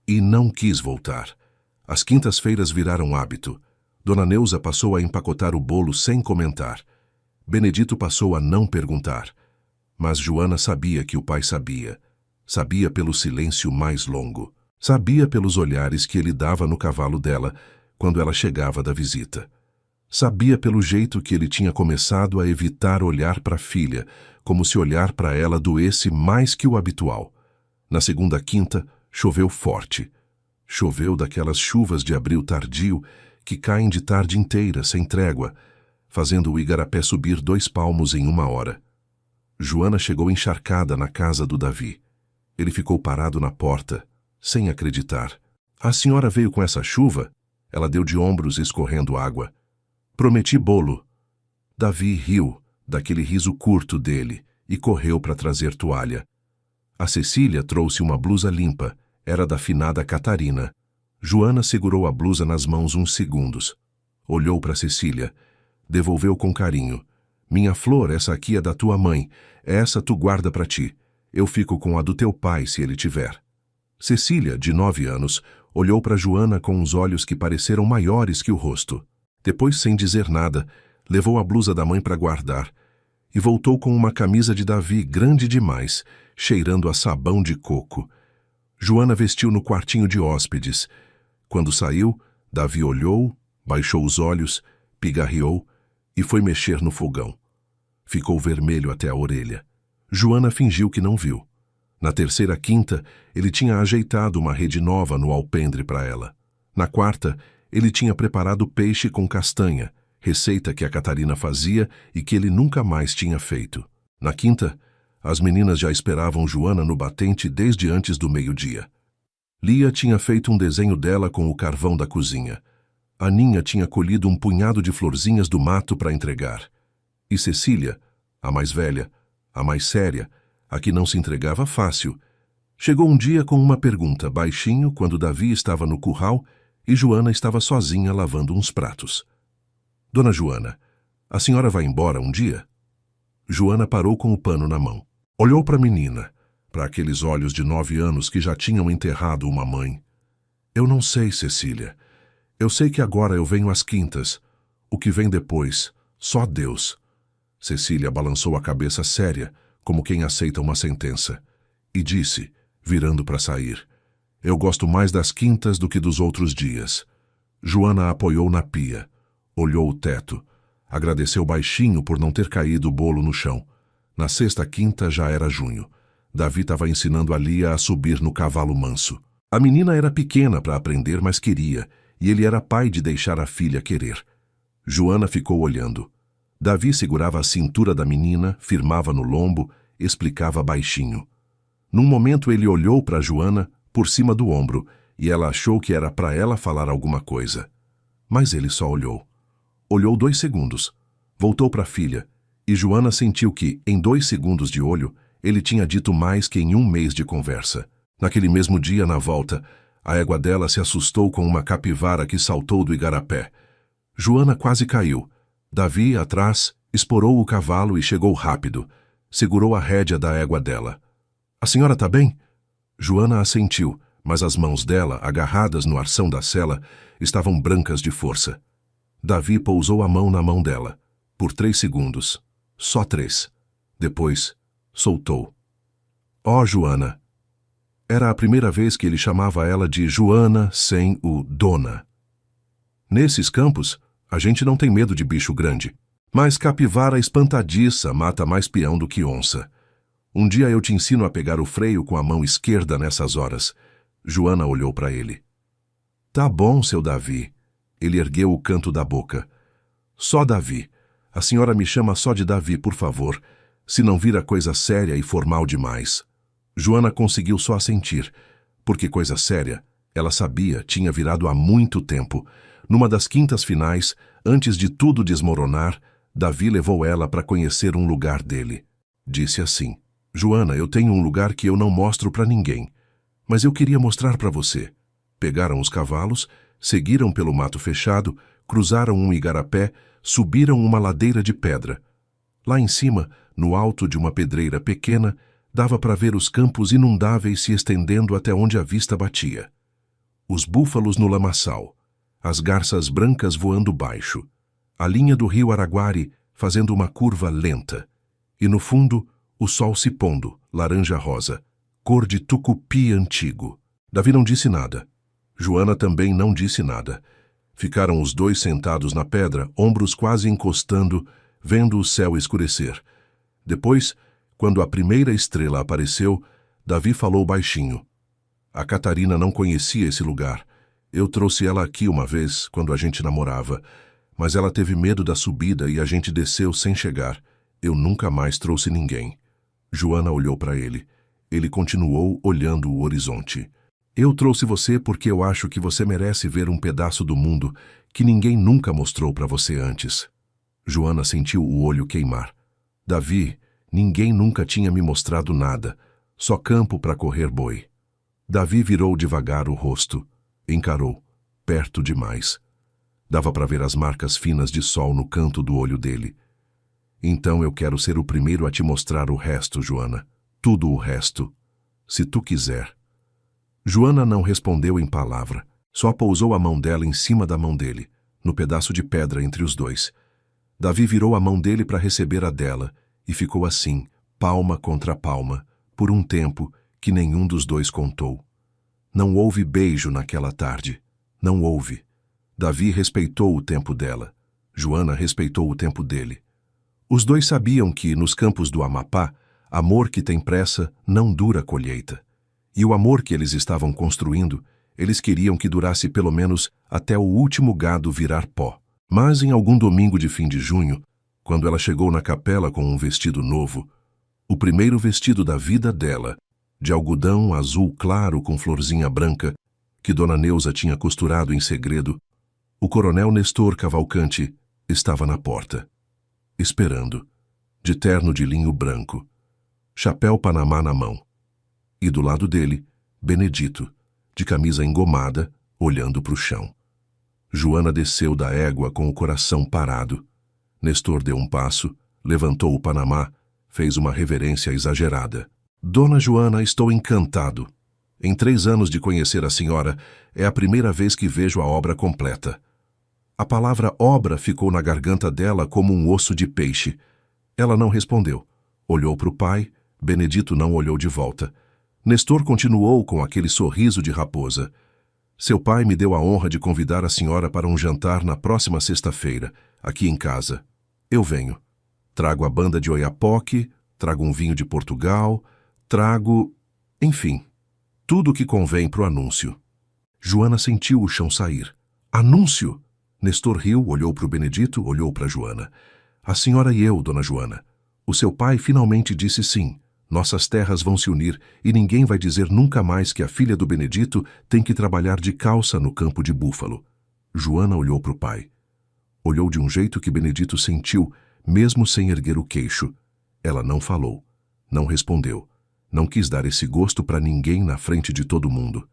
E não quis voltar. As quintas-feiras viraram hábito. Dona Neuza passou a empacotar o bolo sem comentar. Benedito passou a não perguntar. Mas Joana sabia que o pai sabia. Sabia pelo silêncio mais longo. Sabia pelos olhares que ele dava no cavalo dela quando ela chegava da visita. Sabia pelo jeito que ele tinha começado a evitar olhar para a filha, como se olhar para ela doesse mais que o habitual. Na segunda quinta, choveu forte. Choveu daquelas chuvas de abril tardio que caem de tarde inteira, sem trégua, fazendo o igarapé subir 2 palmos em 1 hora. Joana chegou encharcada na casa do Davi. Ele ficou parado na porta, sem acreditar. A senhora veio com essa chuva? Ela deu de ombros escorrendo água. Prometi bolo. Davi riu, daquele riso curto dele, e correu para trazer toalha. A Cecília trouxe uma blusa limpa, era da finada Catarina. Joana segurou a blusa nas mãos uns segundos. Olhou para Cecília. Devolveu com carinho. Minha flor, essa aqui é da tua mãe. Essa tu guarda para ti. Eu fico com a do teu pai, se ele tiver. Cecília, de 9 anos, olhou para Joana com os olhos que pareceram maiores que o rosto. Depois, sem dizer nada, levou a blusa da mãe para guardar e voltou com uma camisa de Davi grande demais, cheirando a sabão de coco. Joana vestiu no quartinho de hóspedes. Quando saiu, Davi olhou, baixou os olhos, pigarreou e foi mexer no fogão. Ficou vermelho até a orelha. Joana fingiu que não viu. Na terceira quinta, ele tinha ajeitado uma rede nova no alpendre para ela. Na quarta, ele tinha preparado peixe com castanha, receita que a Catarina fazia e que ele nunca mais tinha feito. Na quinta, as meninas já esperavam Joana no batente desde antes do meio-dia. Lia tinha feito um desenho dela com o carvão da cozinha. Aninha tinha colhido um punhado de florzinhas do mato para entregar. E Cecília, a mais velha, a mais séria, a que não se entregava fácil, chegou um dia com uma pergunta baixinho quando Davi estava no curral e Joana estava sozinha lavando uns pratos. Dona Joana, a senhora vai embora um dia? Joana parou com o pano na mão. Olhou para a menina, para aqueles olhos de 9 anos que já tinham enterrado uma mãe. Eu não sei, Cecília. Eu sei que agora eu venho às quintas. O que vem depois, só Deus. Cecília balançou a cabeça séria, como quem aceita uma sentença, e disse, virando para sair, eu gosto mais das quintas do que dos outros dias. Joana a apoiou na pia, olhou o teto, agradeceu baixinho por não ter caído o bolo no chão. Na sexta quinta já era junho. Davi estava ensinando a Lia a subir no cavalo manso. A menina era pequena para aprender, mas queria, e ele era pai de deixar a filha querer. Joana ficou olhando. Davi segurava a cintura da menina, firmava no lombo, explicava baixinho. Num momento ele olhou para Joana, por cima do ombro, e ela achou que era para ela falar alguma coisa. Mas ele só olhou. Olhou 2 segundos. Voltou para a filha, e Joana sentiu que, em 2 segundos de olho, ele tinha dito mais que em 1 mês de conversa. Naquele mesmo dia, na volta, a égua dela se assustou com uma capivara que saltou do igarapé. Joana quase caiu. Davi, atrás, esporou o cavalo e chegou rápido. Segurou a rédea da égua dela. A senhora está bem? Joana assentiu, mas as mãos dela, agarradas no arção da sela, estavam brancas de força. Davi pousou a mão na mão dela. Por 3 segundos. Só 3. Depois, soltou. Ó, Joana! Era a primeira vez que ele chamava ela de Joana sem o dona. Nesses campos, a gente não tem medo de bicho grande. Mas capivara espantadiça mata mais peão do que onça. Um dia eu te ensino a pegar o freio com a mão esquerda nessas horas. Joana olhou para ele. Tá bom, seu Davi. Ele ergueu o canto da boca. Só Davi. A senhora me chama só de Davi, por favor, se não vira coisa séria e formal demais. Joana conseguiu só assentir, porque coisa séria, ela sabia, tinha virado há muito tempo. Numa das quintas finais, antes de tudo desmoronar, Davi levou ela para conhecer um lugar dele. Disse assim, Joana, eu tenho um lugar que eu não mostro para ninguém, mas eu queria mostrar para você. Pegaram os cavalos, seguiram pelo mato fechado, cruzaram um igarapé, subiram uma ladeira de pedra. Lá em cima, no alto de uma pedreira pequena, dava para ver os campos inundáveis se estendendo até onde a vista batia. Os búfalos no lamaçal, as garças brancas voando baixo, a linha do rio Araguari fazendo uma curva lenta, e no fundo, o sol se pondo, laranja-rosa, cor de tucupi antigo. Davi não disse nada. Joana também não disse nada. Ficaram os dois sentados na pedra, ombros quase encostando, vendo o céu escurecer. Depois, quando a primeira estrela apareceu, Davi falou baixinho. A Catarina não conhecia esse lugar. Eu trouxe ela aqui uma vez, quando a gente namorava, mas ela teve medo da subida e a gente desceu sem chegar. Eu nunca mais trouxe ninguém. Joana olhou para ele. Ele continuou olhando o horizonte. Eu trouxe você porque eu acho que você merece ver um pedaço do mundo que ninguém nunca mostrou para você antes. Joana sentiu o olho queimar. Davi, ninguém nunca tinha me mostrado nada, só campo para correr boi. Davi virou devagar o rosto, encarou, perto demais. Dava para ver as marcas finas de sol no canto do olho dele. Então eu quero ser o primeiro a te mostrar o resto, Joana. Tudo o resto, se tu quiser. Joana não respondeu em palavra, só pousou a mão dela em cima da mão dele, no pedaço de pedra entre os dois. Davi virou a mão dele para receber a dela, e ficou assim, palma contra palma, por um tempo que nenhum dos dois contou. Não houve beijo naquela tarde. Não houve. Davi respeitou o tempo dela. Joana respeitou o tempo dele. Os dois sabiam que, nos campos do Amapá, amor que tem pressa não dura colheita. E o amor que eles estavam construindo, eles queriam que durasse pelo menos até o último gado virar pó. Mas em algum domingo de fim de junho, quando ela chegou na capela com um vestido novo, o primeiro vestido da vida dela, de algodão azul claro com florzinha branca, que Dona Neuza tinha costurado em segredo, o coronel Nestor Cavalcante estava na porta, esperando, de terno de linho branco, chapéu Panamá na mão. E do lado dele, Benedito, de camisa engomada, olhando para o chão. Joana desceu da égua com o coração parado. Nestor deu um passo, levantou o Panamá, fez uma reverência exagerada. Dona Joana, estou encantado. Em 3 anos de conhecer a senhora, é a primeira vez que vejo a obra completa. A palavra obra ficou na garganta dela como um osso de peixe. Ela não respondeu. Olhou para o pai, Benedito não olhou de volta. Nestor continuou com aquele sorriso de raposa. Seu pai me deu a honra de convidar a senhora para um jantar na próxima sexta-feira, aqui em casa. Eu venho. Trago a banda de Oiapoque, trago um vinho de Portugal, trago... enfim, tudo o que convém pro anúncio. Joana sentiu o chão sair. Anúncio! Nestor riu, olhou para o Benedito, olhou para Joana. A senhora e eu, Dona Joana. O seu pai finalmente disse sim. Nossas terras vão se unir e ninguém vai dizer nunca mais que a filha do Benedito tem que trabalhar de calça no campo de búfalo. Joana olhou para o pai. Olhou de um jeito que Benedito sentiu, mesmo sem erguer o queixo. Ela não falou, não respondeu, não quis dar esse gosto para ninguém na frente de todo mundo.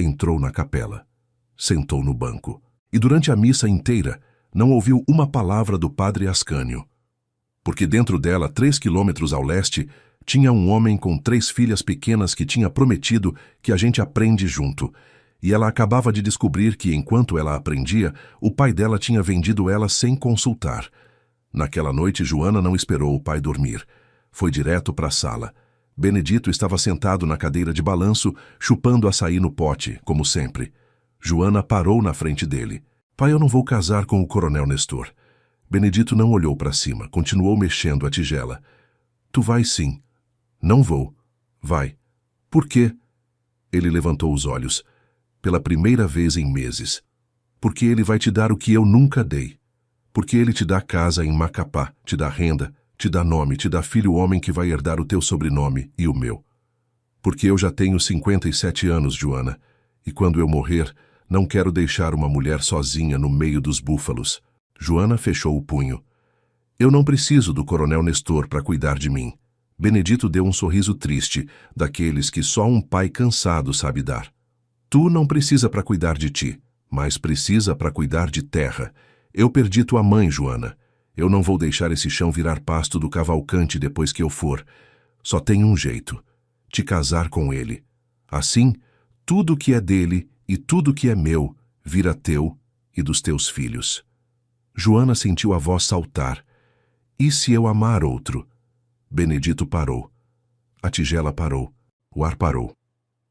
Entrou na capela, sentou no banco. E durante a missa inteira, não ouviu uma palavra do padre Ascânio. Porque dentro dela, 3 quilômetros ao leste, tinha um homem com 3 filhas pequenas que tinha prometido que a gente aprende junto. E ela acabava de descobrir que, enquanto ela aprendia, o pai dela tinha vendido ela sem consultar. Naquela noite, Joana não esperou o pai dormir. Foi direto para a sala. Benedito estava sentado na cadeira de balanço, chupando açaí no pote, como sempre. Joana parou na frente dele. Pai, eu não vou casar com o coronel Nestor. Benedito não olhou para cima, continuou mexendo a tigela. Tu vai sim. Não vou. Vai. Por quê? Ele levantou os olhos. Pela primeira vez em meses. Porque ele vai te dar o que eu nunca dei. Porque ele te dá casa em Macapá, te dá renda, te dá nome, te dá filho homem que vai herdar o teu sobrenome e o meu. Porque eu já tenho 57 anos, Joana, e quando eu morrer, não quero deixar uma mulher sozinha no meio dos búfalos. Joana fechou o punho. Eu não preciso do coronel Nestor para cuidar de mim. Benedito deu um sorriso triste, daqueles que só um pai cansado sabe dar. Tu não precisa para cuidar de ti, mas precisa para cuidar de terra. Eu perdi tua mãe, Joana. Eu não vou deixar esse chão virar pasto do cavalcante depois que eu for. Só tem um jeito: te casar com ele. Assim, tudo que é dele e tudo que é meu vira teu e dos teus filhos. Joana sentiu a voz saltar. E se eu amar outro? Benedito parou. A tigela parou. O ar parou.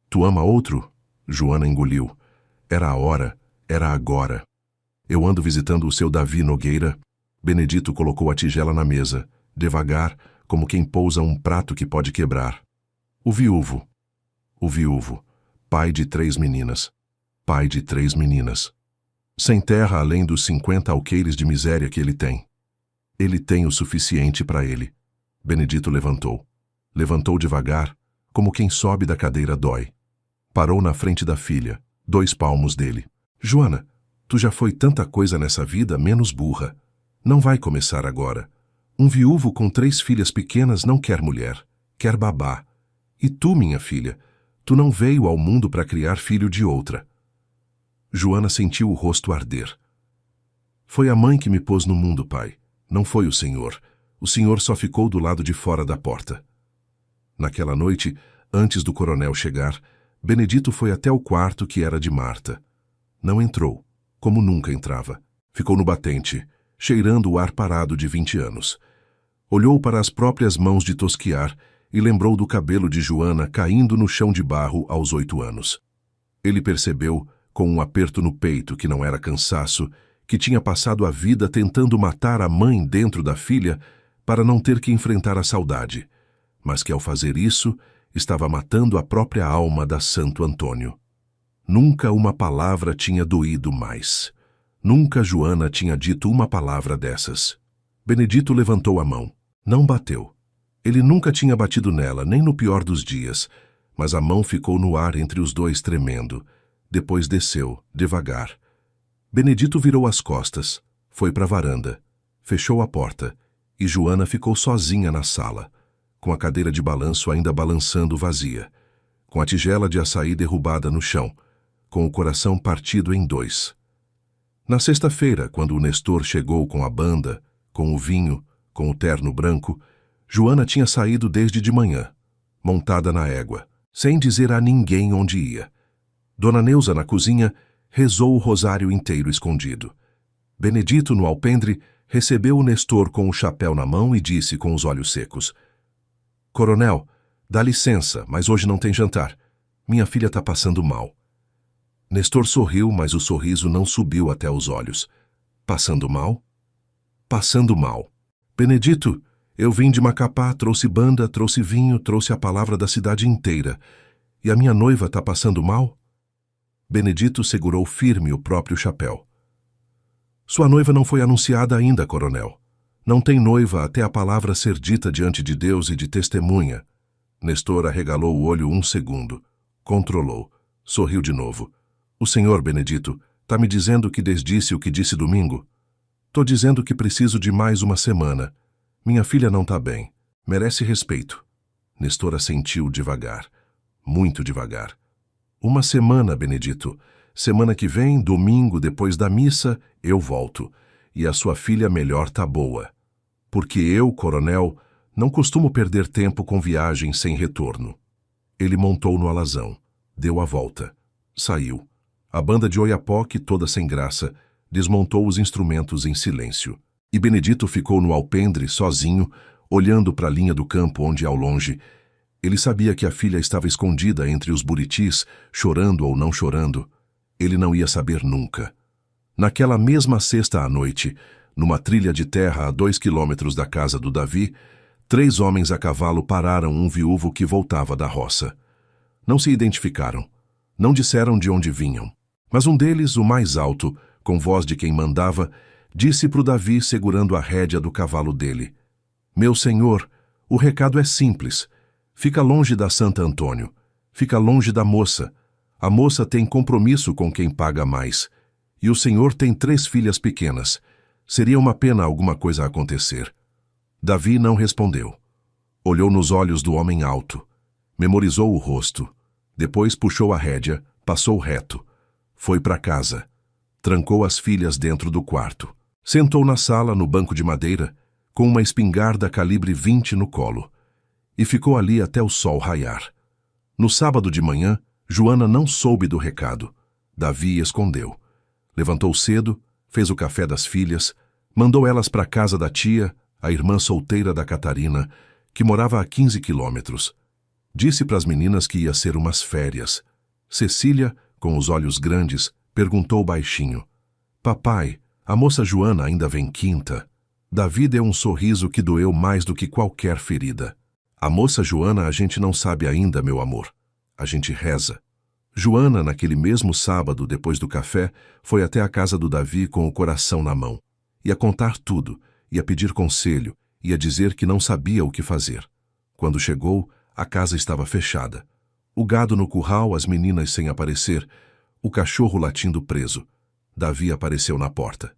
Tu ama outro? Joana engoliu. Era a hora, era agora. Eu ando visitando o seu Davi Nogueira. Benedito colocou a tigela na mesa, devagar, como quem pousa um prato que pode quebrar. O viúvo, pai de 3 meninas, pai de 3 meninas. Sem terra além dos 50 alqueires de miséria que ele tem. Ele tem o suficiente para ele. Benedito levantou. Levantou devagar, como quem sobe da cadeira dói. Parou na frente da filha, 2 palmos dele. Joana, tu já foi tanta coisa nessa vida, menos burra. Não vai começar agora. Um viúvo com 3 filhas pequenas não quer mulher, quer babá. E tu, minha filha, tu não veio ao mundo para criar filho de outra. Joana sentiu o rosto arder. Foi a mãe que me pôs no mundo, pai. Não foi o Senhor. O Senhor só ficou do lado de fora da porta. Naquela noite, antes do coronel chegar, Benedito foi até o quarto que era de Marta. Não entrou, como nunca entrava. Ficou no batente, cheirando o ar parado de 20 anos. Olhou para as próprias mãos de tosquiar e lembrou do cabelo de Joana caindo no chão de barro aos 8 anos. Ele percebeu, com um aperto no peito que não era cansaço, que tinha passado a vida tentando matar a mãe dentro da filha para não ter que enfrentar a saudade, mas que ao fazer isso estava matando a própria alma da Santo Antônio. Nunca uma palavra tinha doído mais. Nunca Joana tinha dito uma palavra dessas. Benedito levantou a mão. Não bateu. Ele nunca tinha batido nela, nem no pior dos dias, mas a mão ficou no ar entre os dois tremendo. Depois desceu, devagar. Benedito virou as costas, foi para a varanda, fechou a porta, e Joana ficou sozinha na sala, com a cadeira de balanço ainda balançando vazia, com a tigela de açaí derrubada no chão, com o coração partido em 2. Na sexta-feira, quando o Nestor chegou com a banda, com o vinho, com o terno branco, Joana tinha saído desde de manhã, montada na égua, sem dizer a ninguém onde ia. Dona Neuza, na cozinha, rezou o rosário inteiro escondido. Benedito, no alpendre, recebeu o Nestor com o chapéu na mão e disse com os olhos secos: Coronel, dá licença, mas hoje não tem jantar. Minha filha está passando mal. Nestor sorriu, mas o sorriso não subiu até os olhos. Passando mal? Passando mal. Benedito, eu vim de Macapá, trouxe banda, trouxe vinho, trouxe a palavra da cidade inteira. E a minha noiva está passando mal? Benedito segurou firme o próprio chapéu. Sua noiva não foi anunciada ainda, coronel. Não tem noiva até a palavra ser dita diante de Deus e de testemunha. Nestor arregalou o olho 1 segundo. Controlou. Sorriu de novo. O senhor, Benedito, está me dizendo que desdisse o que disse domingo? Tô dizendo que preciso de mais uma semana. Minha filha não está bem. Merece respeito. Nestor assentiu devagar. Muito devagar. Uma semana, Benedito. Semana que vem, domingo, depois da missa, eu volto. E a sua filha melhor tá boa. Porque eu, coronel, não costumo perder tempo com viagem sem retorno. Ele montou no alazão. Deu a volta. Saiu. A banda de Oiapoque, toda sem graça, desmontou os instrumentos em silêncio. E Benedito ficou no alpendre, sozinho, olhando para a linha do campo onde, ao longe, ele sabia que a filha estava escondida entre os buritis, chorando ou não chorando. Ele não ia saber nunca. Naquela mesma sexta à noite, numa trilha de terra a 2 quilômetros da casa do Davi, 3 homens a cavalo pararam um viúvo que voltava da roça. Não se identificaram. Não disseram de onde vinham. Mas um deles, o mais alto, com voz de quem mandava, disse para o Davi segurando a rédea do cavalo dele: Meu senhor, o recado é simples. Fica longe da Santo Antônio. Fica longe da moça. A moça tem compromisso com quem paga mais. E o senhor tem 3 filhas pequenas. Seria uma pena alguma coisa acontecer. Davi não respondeu. Olhou nos olhos do homem alto. Memorizou o rosto. Depois puxou a rédea, Passou reto. Foi para casa. Trancou as filhas dentro do quarto. Sentou na sala, no banco de madeira, com uma espingarda calibre 20 no colo. E ficou ali até o sol raiar. No sábado de manhã, Joana não soube do recado. Davi escondeu. Levantou cedo, fez o café das filhas, mandou elas para a casa da tia, a irmã solteira da Catarina, que morava a 15 quilômetros. Disse para as meninas que ia ser umas férias. Cecília, com os olhos grandes, perguntou baixinho: Papai, a moça Joana ainda vem quinta? Davi deu um sorriso que doeu mais do que qualquer ferida. A moça Joana a gente não sabe ainda, meu amor. A gente reza. Joana, naquele mesmo sábado, depois do café, foi até a casa do Davi com o coração na mão. Ia contar tudo, ia pedir conselho, ia dizer que não sabia o que fazer. Quando chegou, a casa estava fechada. O gado no curral, as meninas sem aparecer, o cachorro latindo preso. Davi apareceu na porta.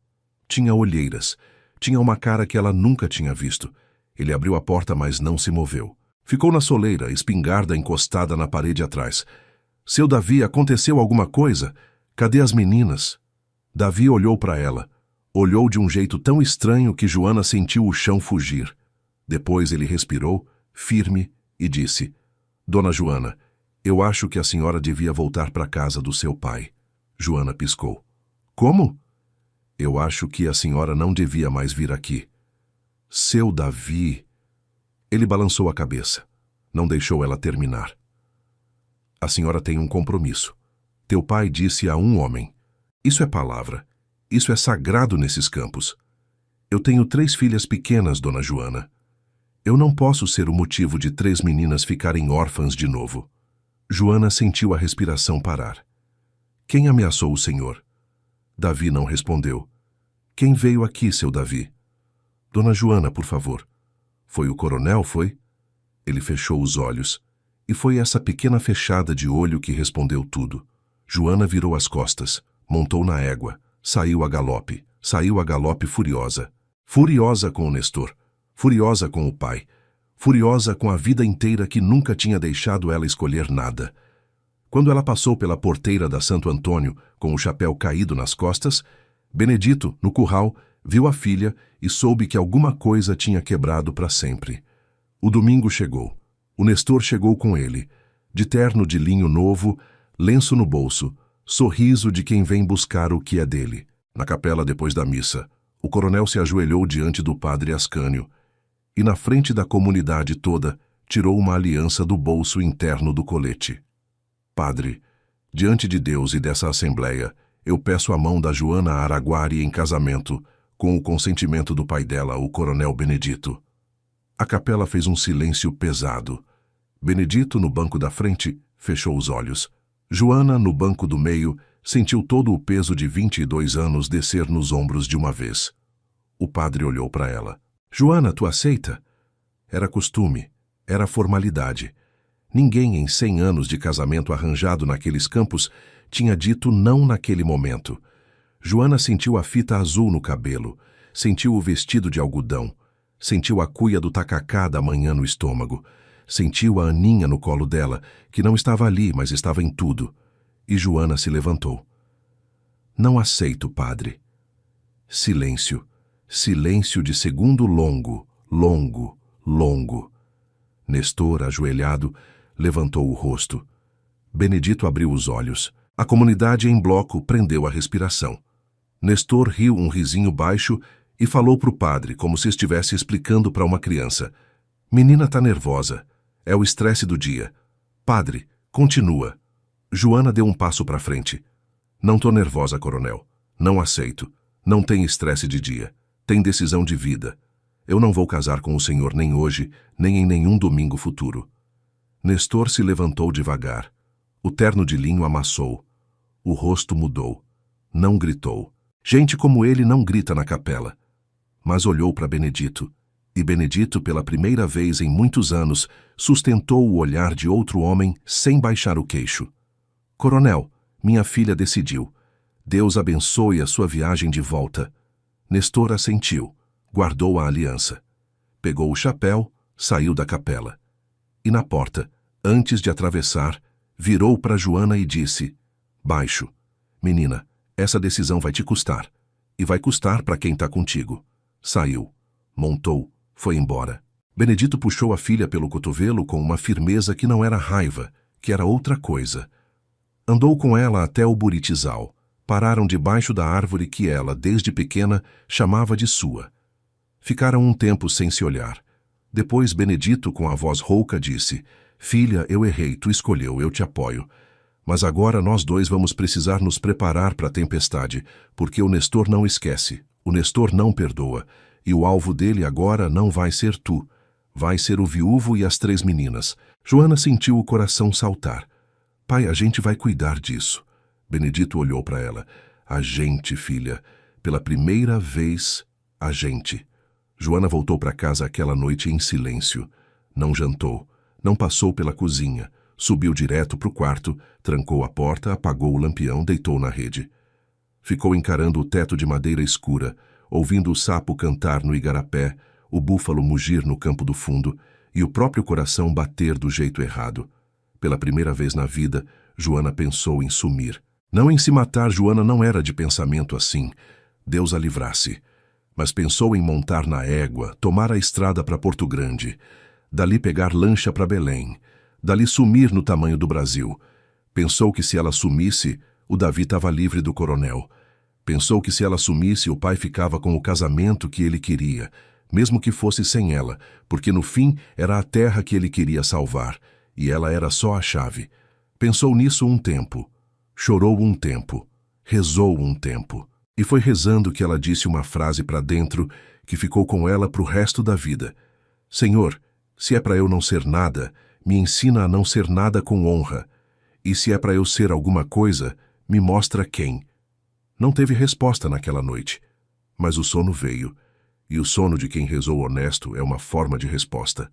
Tinha olheiras. Tinha uma cara que ela nunca tinha visto. Ele abriu a porta, mas não se moveu. Ficou na soleira, espingarda encostada na parede atrás. Seu Davi, aconteceu alguma coisa? Cadê as meninas? Davi olhou para ela. Olhou de um jeito tão estranho que Joana sentiu o chão fugir. Depois ele respirou, firme, e disse: Dona Joana, eu acho que a senhora devia voltar para a casa do seu pai. Joana piscou. Como? Eu acho que a senhora não devia mais vir aqui. Seu Davi... Ele balançou a cabeça. Não deixou ela terminar. A senhora tem um compromisso. Teu pai disse a um homem. Isso é palavra. Isso é sagrado nesses campos. Eu tenho 3 filhas pequenas, Dona Joana. Eu não posso ser o motivo de 3 meninas ficarem órfãs de novo. Joana sentiu a respiração parar. Quem ameaçou o senhor? Davi não respondeu. Quem veio aqui, seu Davi? Dona Joana, por favor. Foi o coronel, foi? Ele fechou os olhos. E foi essa pequena fechada de olho que respondeu tudo. Joana virou as costas, montou na égua, saiu a galope furiosa. Furiosa com o Nestor, furiosa com o pai, furiosa com a vida inteira que nunca tinha deixado ela escolher nada. Quando ela passou pela porteira da Santo Antônio, com o chapéu caído nas costas, Benedito, no curral, viu a filha e soube que alguma coisa tinha quebrado para sempre. O domingo chegou. O Nestor chegou com ele, de terno de linho novo, lenço no bolso, sorriso de quem vem buscar o que é dele. Na capela, depois da missa, o coronel se ajoelhou diante do padre Ascânio e, na frente da comunidade toda, tirou uma aliança do bolso interno do colete. Padre, diante de Deus e dessa assembleia, eu peço a mão da Joana Araguari em casamento, com o consentimento do pai dela, o coronel Benedito. A capela fez um silêncio pesado. Benedito, no banco da frente, fechou os olhos. Joana, no banco do meio, sentiu todo o peso de 22 anos descer nos ombros de uma vez. O padre olhou para ela. Joana, tu aceita? Era costume, era formalidade. Ninguém em 100 anos de casamento arranjado naqueles campos tinha dito não naquele momento. Joana sentiu a fita azul no cabelo, sentiu o vestido de algodão, sentiu a cuia do tacacá da manhã no estômago, sentiu a Aninha no colo dela, que não estava ali, mas estava em tudo. E Joana se levantou. Não aceito, padre. Silêncio. Silêncio de segundo longo, longo, longo. Nestor, ajoelhado, levantou o rosto. Benedito abriu os olhos. A comunidade em bloco prendeu a respiração. Nestor riu um risinho baixo e falou para o padre, como se estivesse explicando para uma criança. Menina tá nervosa. É o estresse do dia. Padre, continua. Joana deu um passo para frente. Não tô nervosa, coronel. Não aceito. Não tem estresse de dia. Tem decisão de vida. Eu não vou casar com o senhor nem hoje, nem em nenhum domingo futuro. Nestor se levantou devagar. O terno de linho amassou. O rosto mudou. Não gritou. Gente como ele não grita na capela. Mas olhou para Benedito. E Benedito, pela primeira vez em muitos anos, sustentou o olhar de outro homem sem baixar o queixo. Coronel, minha filha decidiu. Deus abençoe a sua viagem de volta. Nestor assentiu, guardou a aliança. Pegou o chapéu, saiu da capela. E na porta, antes de atravessar, virou para Joana e disse, Baixo. Menina, essa decisão vai te custar. E vai custar para quem tá contigo. Saiu. Montou. Foi embora. Benedito puxou a filha pelo cotovelo com uma firmeza que não era raiva, que era outra coisa. Andou com ela até o buritizal. Pararam debaixo da árvore que ela, desde pequena, chamava de sua. Ficaram um tempo sem se olhar. Depois Benedito, com a voz rouca, disse: Filha, eu errei, tu escolheu, eu te apoio. Mas agora nós dois vamos precisar nos preparar para a tempestade, porque o Nestor não esquece, o Nestor não perdoa, e o alvo dele agora não vai ser tu. Vai ser o viúvo e as 3 meninas. Joana sentiu o coração saltar. Pai, a gente vai cuidar disso. Benedito olhou para ela. A gente, filha. Pela primeira vez, a gente. Joana voltou para casa aquela noite em silêncio. Não jantou. Não passou pela cozinha. Subiu direto para o quarto, trancou a porta, apagou o lampião, deitou na rede. Ficou encarando o teto de madeira escura, ouvindo o sapo cantar no igarapé, o búfalo mugir no campo do fundo e o próprio coração bater do jeito errado. Pela primeira vez na vida, Joana pensou em sumir. Não em se matar, Joana não era de pensamento assim. Deus a livrasse. Mas pensou em montar na égua, tomar a estrada para Porto Grande, dali pegar lancha para Belém, dali sumir no tamanho do Brasil. Pensou que se ela sumisse, o Davi estava livre do coronel. Pensou que se ela sumisse, o pai ficava com o casamento que ele queria, mesmo que fosse sem ela, porque no fim era a terra que ele queria salvar, e ela era só a chave. Pensou nisso um tempo, chorou um tempo, rezou um tempo, e foi rezando que ela disse uma frase para dentro que ficou com ela pro resto da vida. Senhor, se é para eu não ser nada, me ensina a não ser nada com honra, e se é para eu ser alguma coisa, me mostra quem. Não teve resposta naquela noite, mas o sono veio, e o sono de quem rezou honesto é uma forma de resposta.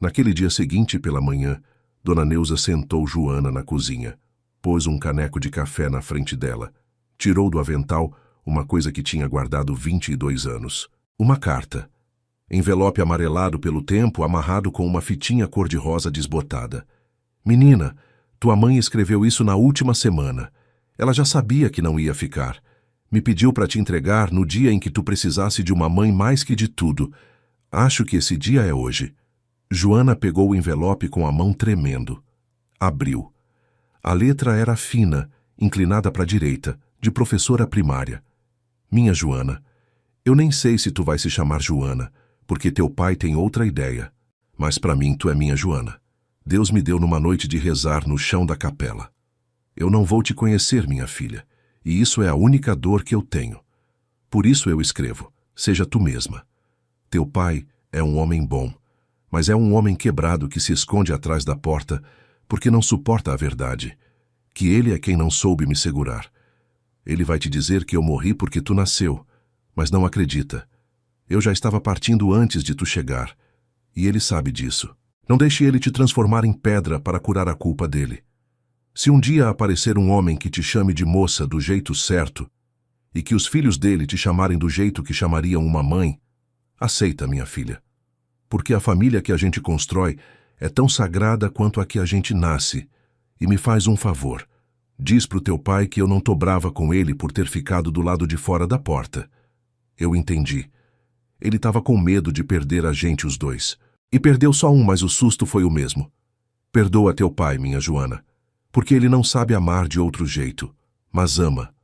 Naquele dia seguinte, pela manhã, Dona Neuza sentou Joana na cozinha, pôs um caneco de café na frente dela, tirou do avental uma coisa que tinha guardado 22 anos, uma carta. Envelope amarelado pelo tempo, amarrado com uma fitinha cor-de-rosa desbotada. Menina, tua mãe escreveu isso na última semana. Ela já sabia que não ia ficar. Me pediu para te entregar no dia em que tu precisasse de uma mãe mais que de tudo. Acho que esse dia é hoje. Joana pegou o envelope com a mão tremendo. Abriu. A letra era fina, inclinada para a direita, de professora primária. Minha Joana, eu nem sei se tu vai se chamar Joana, porque teu pai tem outra ideia. Mas para mim tu é minha Joana. Deus me deu numa noite de rezar no chão da capela. Eu não vou te conhecer, minha filha, e isso é a única dor que eu tenho. Por isso eu escrevo, seja tu mesma. Teu pai é um homem bom, mas é um homem quebrado que se esconde atrás da porta porque não suporta a verdade, que ele é quem não soube me segurar. Ele vai te dizer que eu morri porque tu nasceu, mas não acredita. Eu já estava partindo antes de tu chegar, e ele sabe disso. Não deixe ele te transformar em pedra para curar a culpa dele. Se um dia aparecer um homem que te chame de moça do jeito certo, e que os filhos dele te chamarem do jeito que chamariam uma mãe, aceita, minha filha. Porque a família que a gente constrói é tão sagrada quanto a que a gente nasce. E me faz um favor. Diz pro teu pai que eu não tô brava com ele por ter ficado do lado de fora da porta. Eu entendi. Ele estava com medo de perder a gente os dois. E perdeu só um, mas o susto foi o mesmo. Perdoa teu pai, minha Joana, porque ele não sabe amar de outro jeito, mas ama.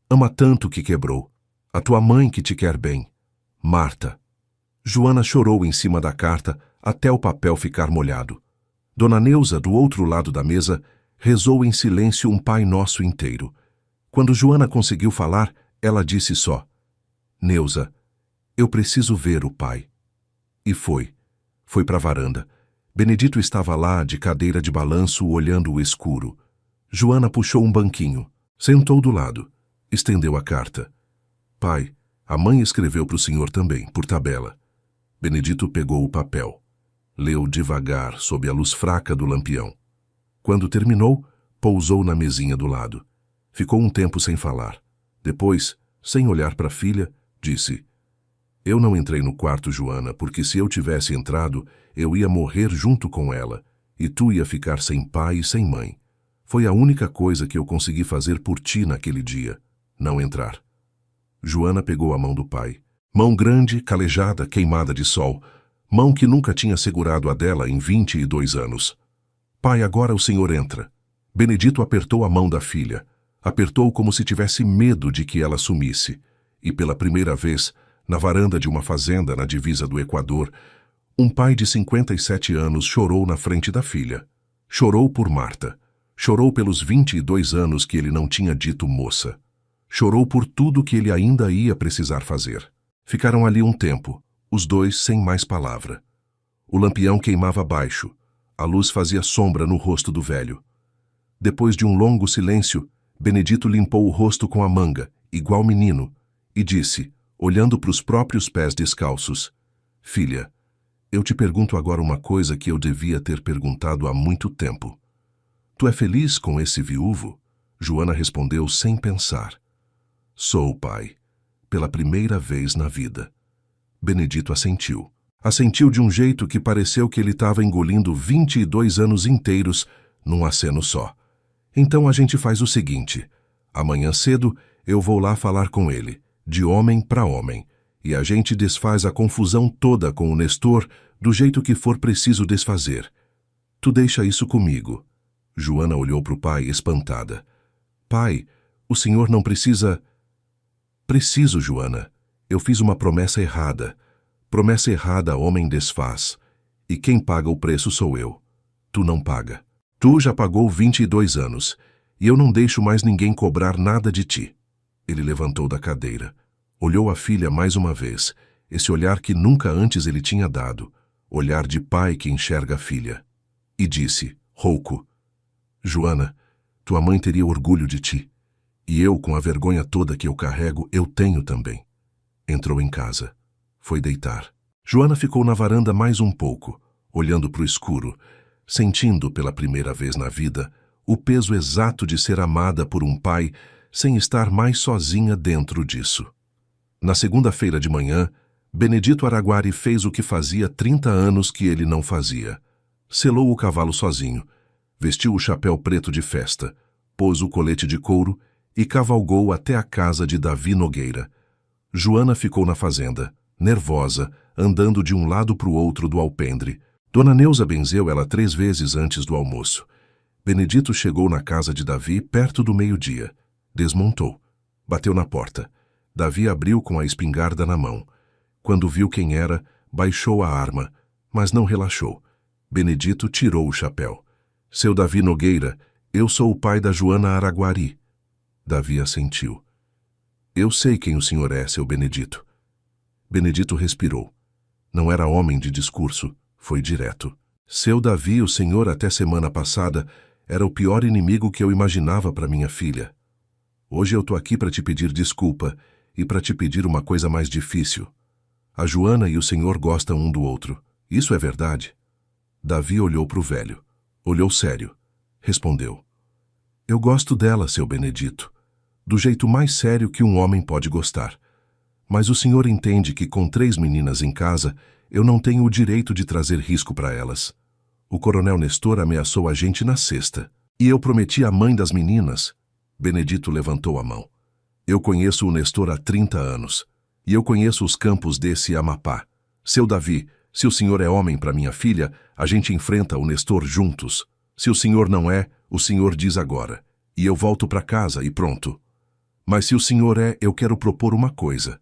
Ama tanto que quebrou. A tua mãe que te quer bem. Marta. Joana chorou em cima da carta até o papel ficar molhado. Dona Neuza, do outro lado da mesa, rezou em silêncio um Pai Nosso inteiro. Quando Joana conseguiu falar, ela disse só: Neuza, eu preciso ver o pai. E foi. Foi para a varanda. Benedito estava lá, de cadeira de balanço, olhando o escuro. Joana puxou um banquinho, sentou do lado, estendeu a carta. Pai, a mãe escreveu para o senhor também, por tabela. Benedito pegou o papel. Leu devagar, sob a luz fraca do lampião. Quando terminou, pousou na mesinha do lado. Ficou um tempo sem falar. Depois, sem olhar para a filha, disse: Eu não entrei no quarto, Joana, porque se eu tivesse entrado, eu ia morrer junto com ela, e tu ia ficar sem pai e sem mãe. Foi a única coisa que eu consegui fazer por ti naquele dia, não entrar. Joana pegou a mão do pai. Mão grande, calejada, queimada de sol. Mão que nunca tinha segurado a dela em 22 anos. Pai, agora o senhor entra. Benedito apertou a mão da filha. Apertou como se tivesse medo de que ela sumisse. E pela primeira vez, na varanda de uma fazenda na divisa do Equador, um pai de 57 anos chorou na frente da filha. Chorou por Marta. Chorou pelos 22 anos que ele não tinha dito moça. Chorou por tudo que ele ainda ia precisar fazer. Ficaram ali um tempo, os dois sem mais palavra. O lampião queimava baixo. A luz fazia sombra no rosto do velho. Depois de um longo silêncio, Benedito limpou o rosto com a manga, igual menino, e disse, olhando para os próprios pés descalços, Filha, eu te pergunto agora uma coisa que eu devia ter perguntado há muito tempo. Tu é feliz com esse viúvo? Joana respondeu sem pensar. Sou, pai, pela primeira vez na vida. Benedito assentiu. Assentiu de um jeito que pareceu que ele estava engolindo 22 anos inteiros num aceno só. Então a gente faz o seguinte, amanhã cedo eu vou lá falar com ele, de homem para homem, e a gente desfaz a confusão toda com o Nestor do jeito que for preciso desfazer. Tu deixa isso comigo. Joana olhou para o pai espantada. Pai, o senhor não precisa... Preciso, Joana. Eu fiz uma promessa errada. Promessa errada, homem desfaz. E quem paga o preço sou eu. Tu não paga. Tu já pagou 22 anos, e eu não deixo mais ninguém cobrar nada de ti. Ele levantou da cadeira. Olhou a filha mais uma vez, esse olhar que nunca antes ele tinha dado, olhar de pai que enxerga a filha. E disse, rouco, Joana, tua mãe teria orgulho de ti. E eu, com a vergonha toda que eu carrego, eu tenho também. Entrou em casa. Foi deitar. Joana ficou na varanda mais um pouco, olhando para o escuro, sentindo pela primeira vez na vida o peso exato de ser amada por um pai sem estar mais sozinha dentro disso. Na segunda-feira de manhã, Benedito Araguari fez o que fazia 30 anos que ele não fazia. Selou o cavalo sozinho, vestiu o chapéu preto de festa, pôs o colete de couro e cavalgou até a casa de Davi Nogueira. Joana ficou na fazenda, nervosa, andando de um lado para o outro do alpendre. Dona Neuza benzeu ela 3 vezes antes do almoço. Benedito chegou na casa de Davi perto do meio-dia. Desmontou. Bateu na porta. Davi abriu com a espingarda na mão. Quando viu quem era, baixou a arma, mas não relaxou. Benedito tirou o chapéu. Seu Davi Nogueira, eu sou o pai da Joana Araguari. Davi assentiu. Eu sei quem o senhor é, seu Benedito. Benedito respirou. Não era homem de discurso, foi direto. Seu Davi, o senhor até semana passada, era o pior inimigo que eu imaginava para minha filha. Hoje eu tô aqui para te pedir desculpa e para te pedir uma coisa mais difícil. A Joana e o senhor gostam um do outro. Isso é verdade? Davi olhou para o velho. Olhou sério. Respondeu. Eu gosto dela, seu Benedito. Do jeito mais sério que um homem pode gostar. Mas o senhor entende que com 3 meninas em casa, eu não tenho o direito de trazer risco para elas. O coronel Nestor ameaçou a gente na sexta. E eu prometi à mãe das meninas. Benedito levantou a mão. Eu conheço o Nestor há 30 anos. E eu conheço os campos desse Amapá. Seu Davi, se o senhor é homem para minha filha, a gente enfrenta o Nestor juntos. Se o senhor não é, o senhor diz agora. E eu volto para casa e pronto. Mas se o senhor é, eu quero propor uma coisa.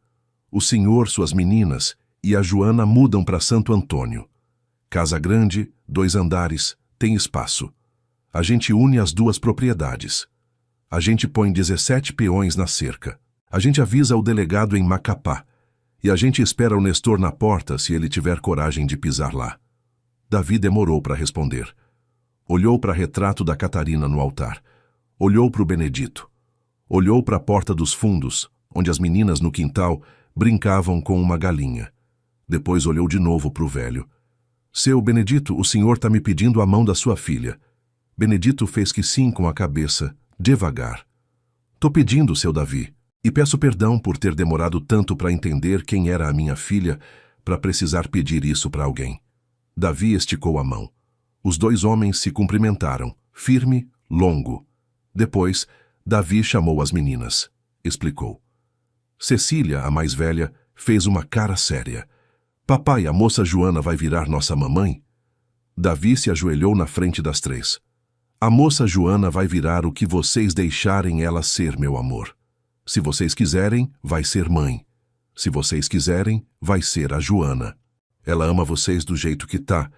O senhor, suas meninas e a Joana mudam para Santo Antônio. Casa grande, 2 andares, tem espaço. A gente une as 2 propriedades. A gente põe 17 peões na cerca. A gente avisa o delegado em Macapá. E a gente espera o Nestor na porta se ele tiver coragem de pisar lá. Davi demorou para responder. Olhou para o retrato da Catarina no altar. Olhou para o Benedito. Olhou para a porta dos fundos, onde as meninas no quintal brincavam com uma galinha. Depois olhou de novo para o velho. Seu Benedito, o senhor está me pedindo a mão da sua filha. Benedito fez que sim com a cabeça, devagar. Tô pedindo, seu Davi, e peço perdão por ter demorado tanto para entender quem era a minha filha, para precisar pedir isso para alguém. Davi esticou a mão. Os 2 homens se cumprimentaram, firme, longo. Depois, Davi chamou as meninas. Explicou. Cecília, a mais velha, fez uma cara séria. Papai, a moça Joana vai virar nossa mamãe? Davi se ajoelhou na frente das três. A moça Joana vai virar o que vocês deixarem ela ser, meu amor. Se vocês quiserem, vai ser mãe. Se vocês quiserem, vai ser a Joana. Ela ama vocês do jeito que tá,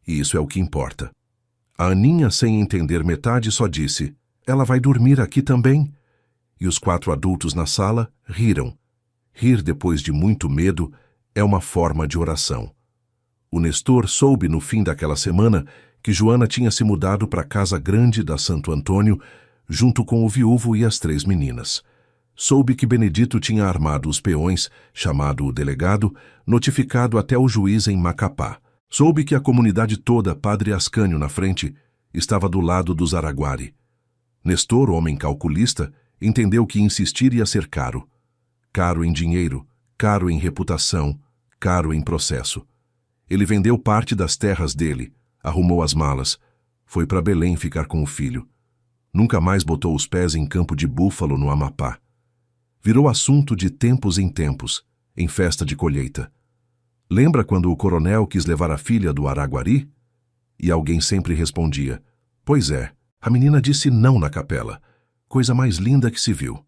e isso é o que importa. A Aninha, sem entender metade, só disse, ela vai dormir aqui também? E os 4 adultos na sala riram. Rir depois de muito medo é uma forma de oração. O Nestor soube no fim daquela semana que Joana tinha se mudado para a casa grande da Santo Antônio, junto com o viúvo e as 3 meninas. Soube que Benedito tinha armado os peões, chamado o delegado, notificado até o juiz em Macapá. Soube que a comunidade toda, Padre Ascânio na frente, estava do lado dos Araguari. Nestor, homem calculista, entendeu que insistir ia ser caro. Caro em dinheiro, caro em reputação, caro em processo. Ele vendeu parte das terras dele, arrumou as malas, foi para Belém ficar com o filho. Nunca mais botou os pés em Campo de Búfalo, no Amapá. Virou assunto de tempos em tempos, em festa de colheita. Lembra quando o coronel quis levar a filha do Araguari? E alguém sempre respondia, pois é, a menina disse não na capela. Coisa mais linda que se viu.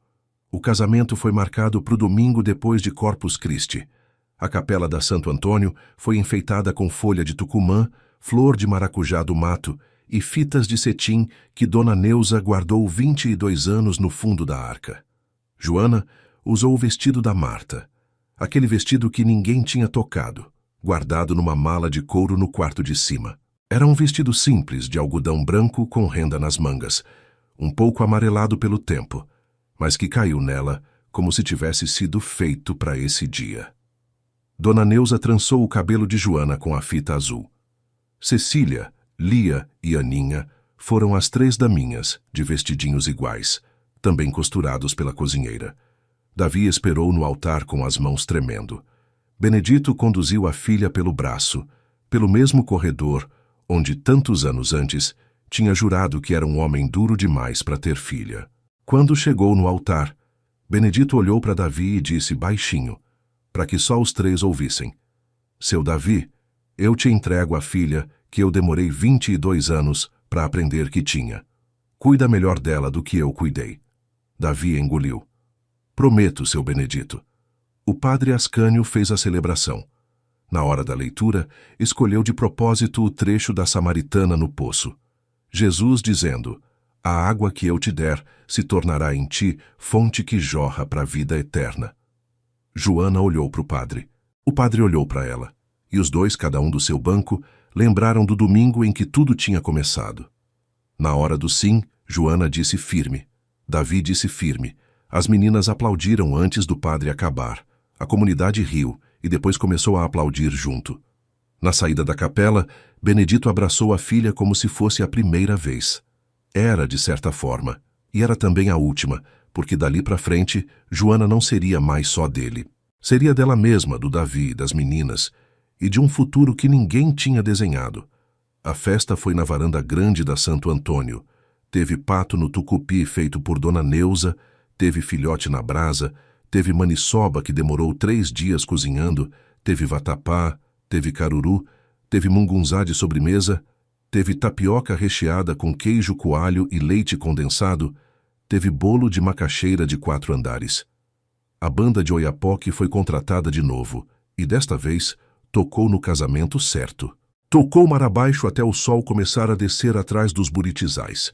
O casamento foi marcado para o domingo depois de Corpus Christi. A capela da Santo Antônio foi enfeitada com folha de tucumã, flor de maracujá do mato e fitas de cetim que Dona Neuza guardou 22 anos no fundo da arca. Joana usou o vestido da Marta, aquele vestido que ninguém tinha tocado, guardado numa mala de couro no quarto de cima. Era um vestido simples de algodão branco com renda nas mangas, um pouco amarelado pelo tempo, mas que caiu nela como se tivesse sido feito para esse dia. Dona Neuza trançou o cabelo de Joana com a fita azul. Cecília, Lia e Aninha foram as 3 daminhas, de vestidinhos iguais, também costurados pela cozinheira. Davi esperou no altar com as mãos tremendo. Benedito conduziu a filha pelo braço, pelo mesmo corredor onde, tantos anos antes, tinha jurado que era um homem duro demais para ter filha. Quando chegou no altar, Benedito olhou para Davi e disse baixinho, para que só os 3 ouvissem, Seu Davi, eu te entrego a filha que eu demorei 22 anos para aprender que tinha. Cuida melhor dela do que eu cuidei. Davi engoliu. Prometo, seu Benedito. O padre Ascânio fez a celebração. Na hora da leitura, escolheu de propósito o trecho da Samaritana no poço. Jesus dizendo, a água que eu te der se tornará em ti fonte que jorra para a vida eterna. Joana olhou para o padre. O padre olhou para ela. E os 2, cada um do seu banco, lembraram do domingo em que tudo tinha começado. Na hora do sim, Joana disse firme. Davi disse firme. As meninas aplaudiram antes do padre acabar. A comunidade riu e depois começou a aplaudir junto. Na saída da capela, Benedito abraçou a filha como se fosse a primeira vez. Era, de certa forma, e era também a última, porque dali para frente, Joana não seria mais só dele. Seria dela mesma, do Davi, das meninas, e de um futuro que ninguém tinha desenhado. A festa foi na varanda grande da Santo Antônio. Teve pato no tucupi feito por Dona Neuza, teve filhote na brasa, teve maniçoba que demorou 3 dias cozinhando, teve vatapá, teve caruru, teve mungunzá de sobremesa, teve tapioca recheada com queijo coalho e leite condensado, teve bolo de macaxeira de 4 andares. A banda de Oiapoque foi contratada de novo, e desta vez tocou no casamento certo. Tocou mar abaixo até o sol começar a descer atrás dos buritizais.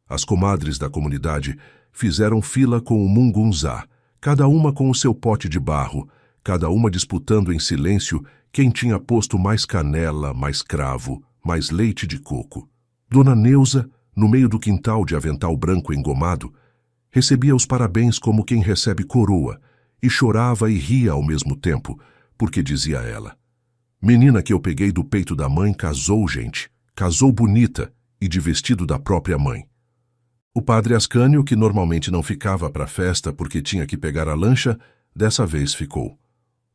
As comadres da comunidade fizeram fila com o mungunzá, cada uma com o seu pote de barro, cada uma disputando em silêncio quem tinha posto mais canela, mais cravo, mais leite de coco. Dona Neuza, no meio do quintal de avental branco engomado, recebia os parabéns como quem recebe coroa, e chorava e ria ao mesmo tempo, porque dizia ela, menina que eu peguei do peito da mãe casou, gente, casou bonita e de vestido da própria mãe. O padre Ascânio, que normalmente não ficava para a festa porque tinha que pegar a lancha, dessa vez ficou.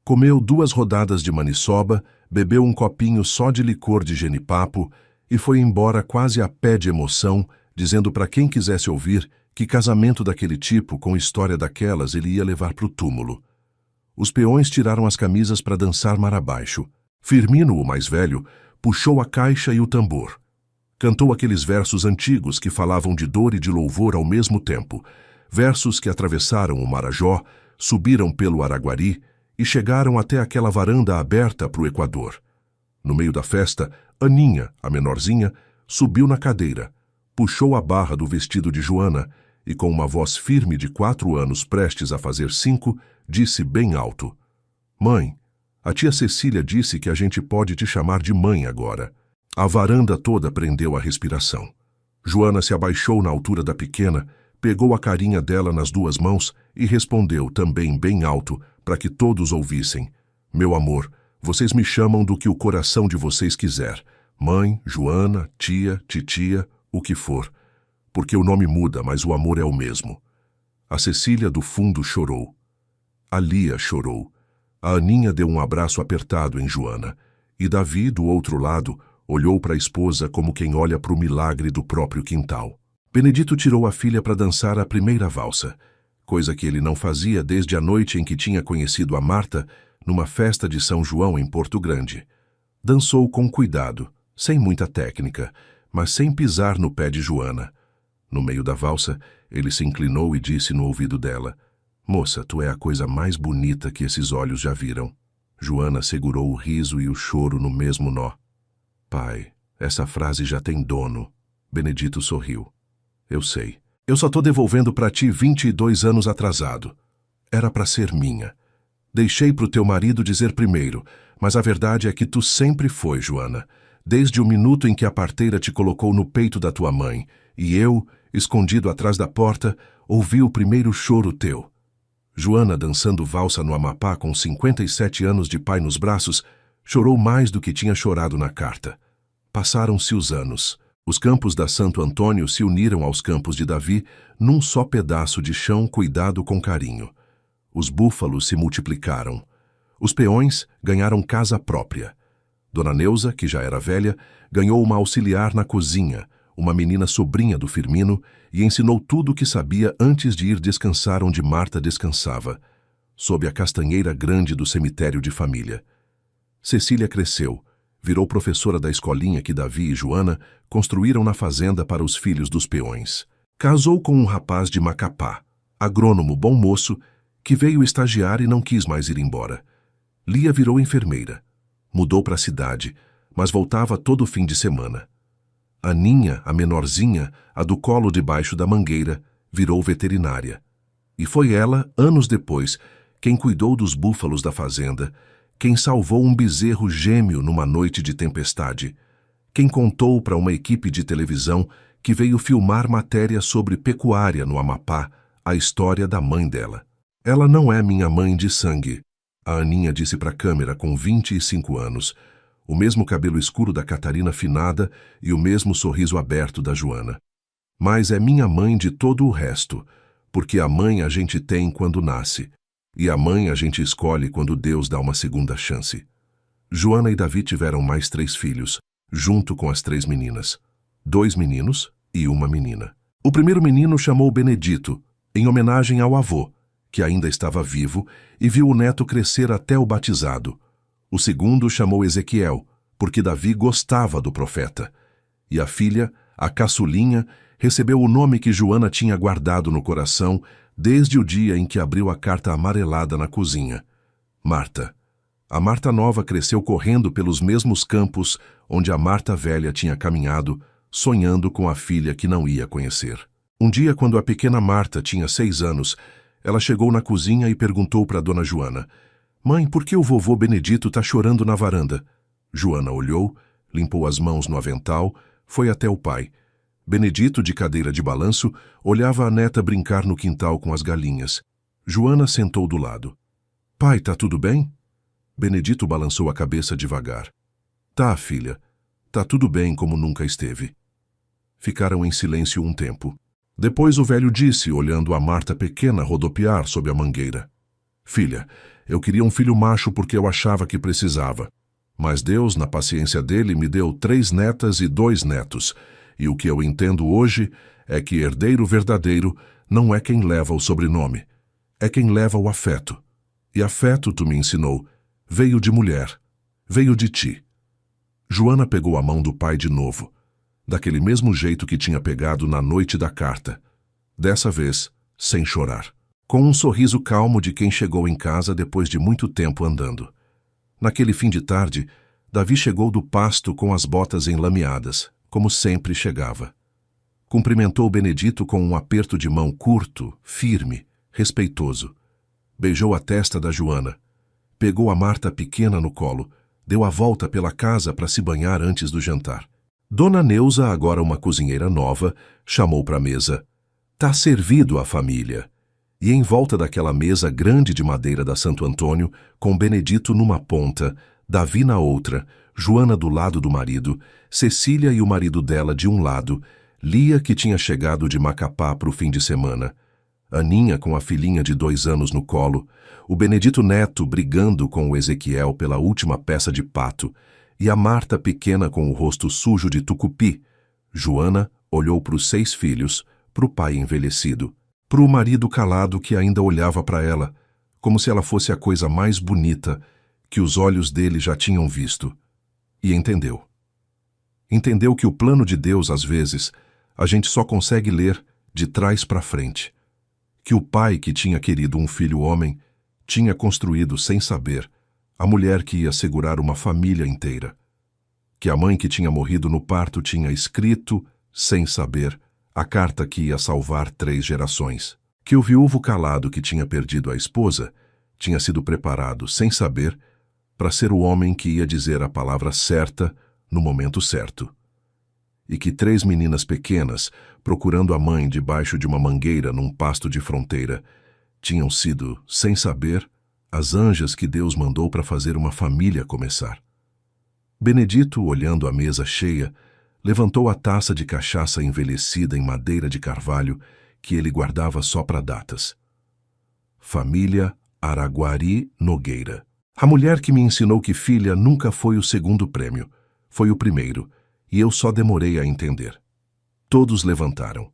Comeu 2 rodadas de maniçoba, bebeu um copinho só de licor de genipapo e foi embora quase a pé de emoção, dizendo para quem quisesse ouvir que casamento daquele tipo com história daquelas ele ia levar para o túmulo. Os peões tiraram as camisas para dançar mar abaixo. Firmino, o mais velho, puxou a caixa e o tambor. Cantou aqueles versos antigos que falavam de dor e de louvor ao mesmo tempo, versos que atravessaram o Marajó, subiram pelo Araguari e chegaram até aquela varanda aberta para o Equador. No meio da festa, Aninha, a menorzinha, subiu na cadeira, puxou a barra do vestido de Joana e, com uma voz firme de 4 anos prestes a fazer 5, disse bem alto: "Mãe, a tia Cecília disse que a gente pode te chamar de mãe agora." A varanda toda prendeu a respiração. Joana se abaixou na altura da pequena, pegou a carinha dela nas 2 mãos e respondeu também bem alto para que todos ouvissem: "Meu amor, vocês me chamam do que o coração de vocês quiser. Mãe, Joana, tia, titia, o que for. Porque o nome muda, mas o amor é o mesmo." A Cecília do fundo chorou. A Lia chorou. A Aninha deu um abraço apertado em Joana. E Davi, do outro lado, olhou para a esposa como quem olha para o milagre do próprio quintal. Benedito tirou a filha para dançar a primeira valsa, coisa que ele não fazia desde a noite em que tinha conhecido a Marta numa festa de São João em Porto Grande. Dançou com cuidado, sem muita técnica, mas sem pisar no pé de Joana. No meio da valsa, ele se inclinou e disse no ouvido dela: "Moça, tu é a coisa mais bonita que esses olhos já viram." Joana segurou o riso e o choro no mesmo nó. "Pai, essa frase já tem dono." Benedito sorriu. "Eu sei. Eu só tô devolvendo para ti 22 anos atrasado. Era para ser minha. Deixei pro teu marido dizer primeiro, mas a verdade é que tu sempre foi, Joana. Desde o minuto em que a parteira te colocou no peito da tua mãe, e eu, escondido atrás da porta, ouvi o primeiro choro teu." Joana, dançando valsa no Amapá com 57 anos de pai nos braços, chorou mais do que tinha chorado na carta. Passaram-se os anos. Os campos da Santo Antônio se uniram aos campos de Davi num só pedaço de chão cuidado com carinho. Os búfalos se multiplicaram. Os peões ganharam casa própria. Dona Neuza, que já era velha, ganhou uma auxiliar na cozinha, uma menina sobrinha do Firmino, e ensinou tudo o que sabia antes de ir descansar onde Marta descansava, sob a castanheira grande do cemitério de família. Cecília cresceu, virou professora da escolinha que Davi e Joana construíram na fazenda para os filhos dos peões. Casou com um rapaz de Macapá, agrônomo bom moço, que veio estagiar e não quis mais ir embora. Lia virou enfermeira. Mudou para a cidade, mas voltava todo fim de semana. Aninha, a menorzinha, a do colo debaixo da mangueira, virou veterinária. E foi ela, anos depois, quem cuidou dos búfalos da fazenda, quem salvou um bezerro gêmeo numa noite de tempestade, quem contou para uma equipe de televisão que veio filmar matéria sobre pecuária no Amapá a história da mãe dela. "Ela não é minha mãe de sangue", a Aninha disse para a câmera com 25 anos, o mesmo cabelo escuro da Catarina finada e o mesmo sorriso aberto da Joana. "Mas é minha mãe de todo o resto, porque a mãe a gente tem quando nasce, e a mãe a gente escolhe quando Deus dá uma segunda chance." Joana e Davi tiveram mais 3 filhos, junto com as 3 meninas. 2 meninos e uma menina. O primeiro menino chamou Benedito, em homenagem ao avô, que ainda estava vivo e viu o neto crescer até o batizado. O segundo chamou Ezequiel, porque Davi gostava do profeta. E a filha, a caçulinha, recebeu o nome que Joana tinha guardado no coração desde o dia em que abriu a carta amarelada na cozinha: Marta. A Marta nova cresceu correndo pelos mesmos campos onde a Marta velha tinha caminhado, sonhando com a filha que não ia conhecer. Um dia, quando a pequena Marta tinha 6 anos, ela chegou na cozinha e perguntou para Dona Joana: "Mãe, por que o vovô Benedito está chorando na varanda?" Joana olhou, limpou as mãos no avental, foi até o pai. Benedito, de cadeira de balanço, olhava a neta brincar no quintal com as galinhas. Joana sentou do lado. "Pai, tá tudo bem?" Benedito balançou a cabeça devagar. "Tá, filha. Tá tudo bem como nunca esteve." Ficaram em silêncio um tempo. Depois o velho disse, olhando a Marta pequena rodopiar sob a mangueira: "Filha, eu queria um filho macho porque eu achava que precisava. Mas Deus, na paciência dele, me deu 3 netas e 2 netos. e o que eu entendo hoje é que herdeiro verdadeiro não é quem leva o sobrenome, é quem leva o afeto. E afeto, tu me ensinou, veio de mulher, veio de ti. Joana pegou a mão do pai de novo, daquele mesmo jeito que tinha pegado na noite da carta. Dessa vez, sem chorar. Com um sorriso calmo de quem chegou em casa depois de muito tempo andando. Naquele fim de tarde, Davi chegou do pasto com as botas enlameadas, como sempre chegava. Cumprimentou Benedito com um aperto de mão curto, firme, respeitoso. Beijou a testa da Joana. Pegou a Marta pequena no colo, deu a volta pela casa para se banhar antes do jantar. Dona Neuza, agora uma cozinheira nova, chamou para a mesa. Tá servido a família. E em volta daquela mesa grande de madeira da Santo Antônio, com Benedito numa ponta, Davi na outra, Joana do lado do marido, Cecília e o marido dela de um lado, Lia, que tinha chegado de Macapá para o fim de semana, Aninha com a filhinha de 2 anos no colo, o Benedito Neto brigando com o Ezequiel pela última peça de pato, e a Marta pequena com o rosto sujo de tucupi. Joana olhou para os 6 filhos, para o pai envelhecido, para o marido calado que ainda olhava para ela, como se ela fosse a coisa mais bonita que os olhos dele já tinham visto. E entendeu. Entendeu que o plano de Deus, às vezes, a gente só consegue ler de trás para frente. Que o pai que tinha querido um filho homem tinha construído, sem saber, a mulher que ia segurar uma família inteira. Que a mãe que tinha morrido no parto tinha escrito, sem saber, a carta que ia salvar 3 gerações. Que o viúvo calado que tinha perdido a esposa tinha sido preparado, sem saber, para ser o homem que ia dizer a palavra certa no momento certo. E que 3 meninas pequenas, procurando a mãe debaixo de uma mangueira num pasto de fronteira, tinham sido, sem saber, as anjas que Deus mandou para fazer uma família começar. Benedito, olhando a mesa cheia, levantou a taça de cachaça envelhecida em madeira de carvalho que ele guardava só para datas. Família Araguari Nogueira. A mulher que me ensinou que filha nunca foi o segundo prêmio, foi o primeiro, e eu só demorei a entender. Todos levantaram.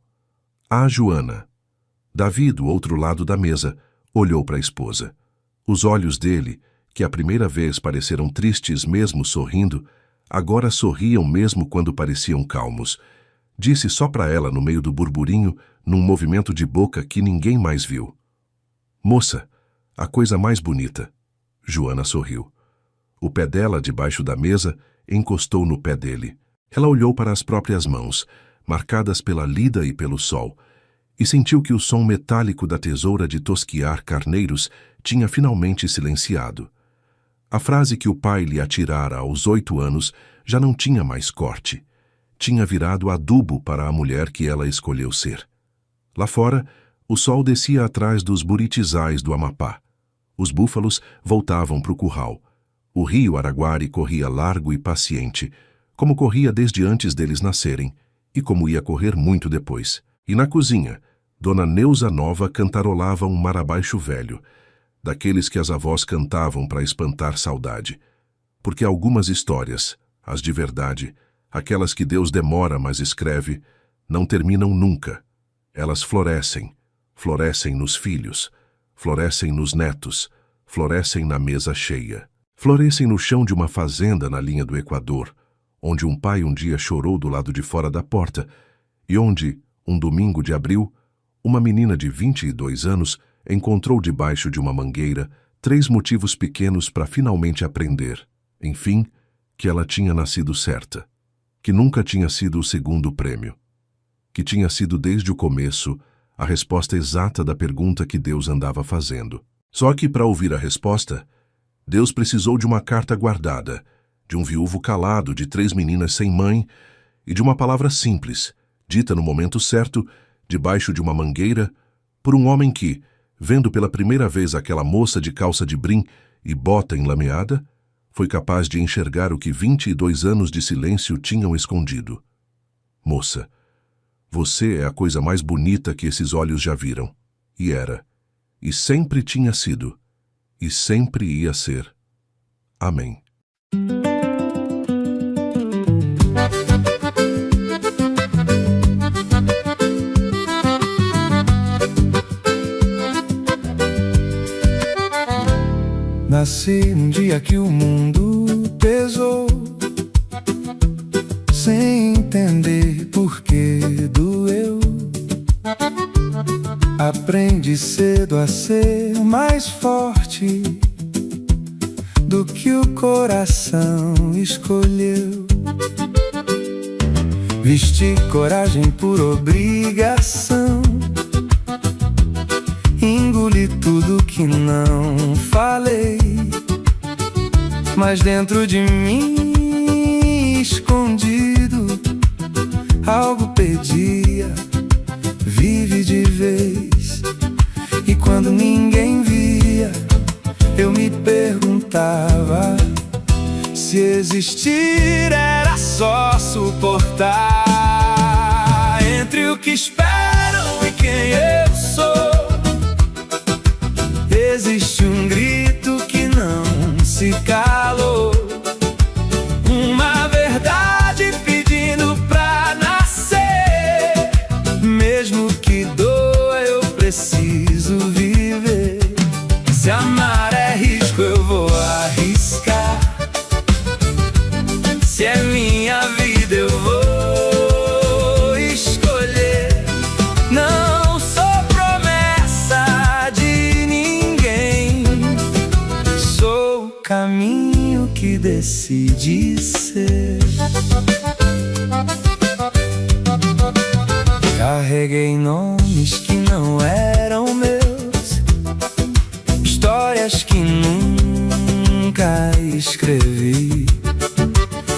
A Joana. Davi, do outro lado da mesa, olhou para a esposa. Os olhos dele, que a primeira vez pareceram tristes mesmo sorrindo, agora sorriam mesmo quando pareciam calmos. Disse só para ela no meio do burburinho, num movimento de boca que ninguém mais viu. Moça, a coisa mais bonita. Joana sorriu. O pé dela, debaixo da mesa, encostou no pé dele. Ela olhou para as próprias mãos, marcadas pela lida e pelo sol, e sentiu que o som metálico da tesoura de tosquiar carneiros tinha finalmente silenciado. A frase que o pai lhe atirara aos 8 anos já não tinha mais corte. Tinha virado adubo para a mulher que ela escolheu ser. Lá fora, o sol descia atrás dos buritizais do Amapá. Os búfalos voltavam para o curral. O rio Araguari corria largo e paciente, como corria desde antes deles nascerem, e como ia correr muito depois. E na cozinha, Dona Neuza Nova cantarolava um marabaixo velho, daqueles que as avós cantavam para espantar saudade. Porque algumas histórias, as de verdade, aquelas que Deus demora mas escreve, não terminam nunca. Elas florescem, florescem nos filhos, florescem nos netos, florescem na mesa cheia. Florescem no chão de uma fazenda na linha do Equador, onde um pai um dia chorou do lado de fora da porta, e onde, um domingo de abril, uma menina de 22 anos encontrou debaixo de uma mangueira 3 motivos pequenos para finalmente aprender, enfim, que ela tinha nascido certa, que nunca tinha sido o segundo prêmio, que tinha sido desde o começo a resposta exata da pergunta que Deus andava fazendo. Só que para ouvir a resposta, Deus precisou de uma carta guardada, de um viúvo calado, de 3 meninas sem mãe e de uma palavra simples, dita no momento certo, debaixo de uma mangueira, por um homem que, vendo pela primeira vez aquela moça de calça de brim e bota enlameada, foi capaz de enxergar o que 22 anos de silêncio tinham escondido. Moça, você é a coisa mais bonita que esses olhos já viram. E era. E sempre tinha sido. E sempre ia ser. Amém. nasci num dia que o mundo pesou, sem entender por que doeu. Aprendi cedo a ser mais forte do que o coração escolheu. Vesti coragem por obrigação, engoli tudo que não falei, mas dentro de mim, escondido, algo pedia: vive de vez. E quando ninguém via, eu me perguntava se existir era só suportar. Entre o que esperam e quem eu sou, existe um grito que não se calou, uma verdade pedindo pra nascer. Mesmo que doa, eu preciso viver. Se amar é risco, eu vou arriscar. Se é minha vida, eu vou escolher. Não sou promessa de ninguém, sou o caminho que decidi ser. Carreguei nomes que não eram meus, histórias que nunca escrevi.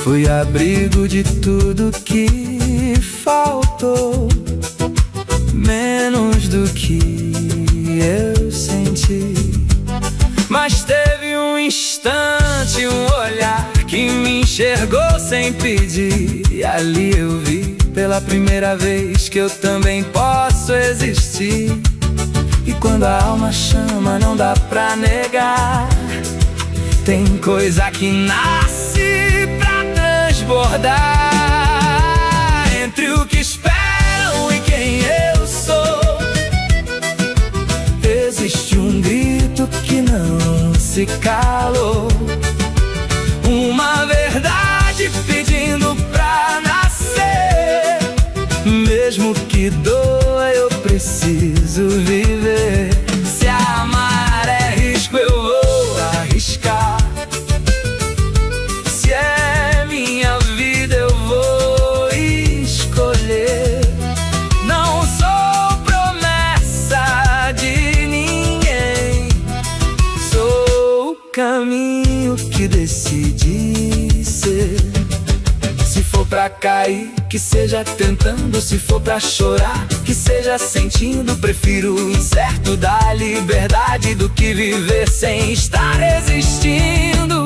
Fui abrigo de tudo que faltou, menos do que eu senti. Mas teve um instante, um olhar que me enxergou sem pedir, e ali eu vi pela primeira vez que eu também posso existir. E quando a alma chama, não dá pra negar. Tem coisa que nasce pra transbordar. Entre o que esperam e quem eu sou, existe um grito que não se calou, uma verdade pedindo pra nascer. Mesmo que doa, eu preciso viver. Se amar é risco, eu vou arriscar. Se é minha vida, eu vou escolher. Não sou promessa de ninguém, sou o caminho que decidi ser. Se for pra cair, que seja tentando. Se for pra chorar, que seja sentindo. Prefiro o incerto da liberdade do que viver sem estar existindo.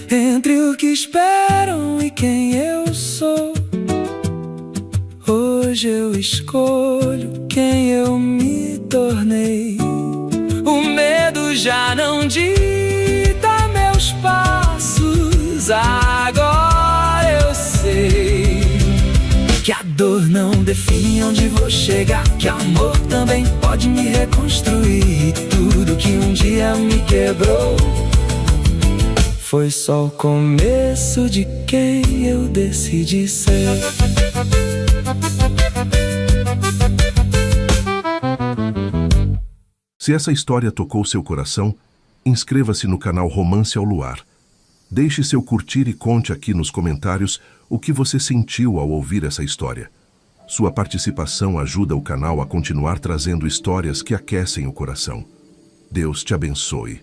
Entre o que esperam e quem eu sou, hoje eu escolho quem eu me tornei. O medo já não dita meus passos. Agora eu sei que a dor não define onde vou chegar, que amor também pode me reconstruir. E tudo que um dia me quebrou foi só o começo de quem eu decidi ser. Se essa história tocou seu coração, inscreva-se no canal Romance ao Luar. Deixe seu curtir e conte aqui nos comentários o que você sentiu ao ouvir essa história. Sua participação ajuda o canal a continuar trazendo histórias que aquecem o coração. Deus te abençoe.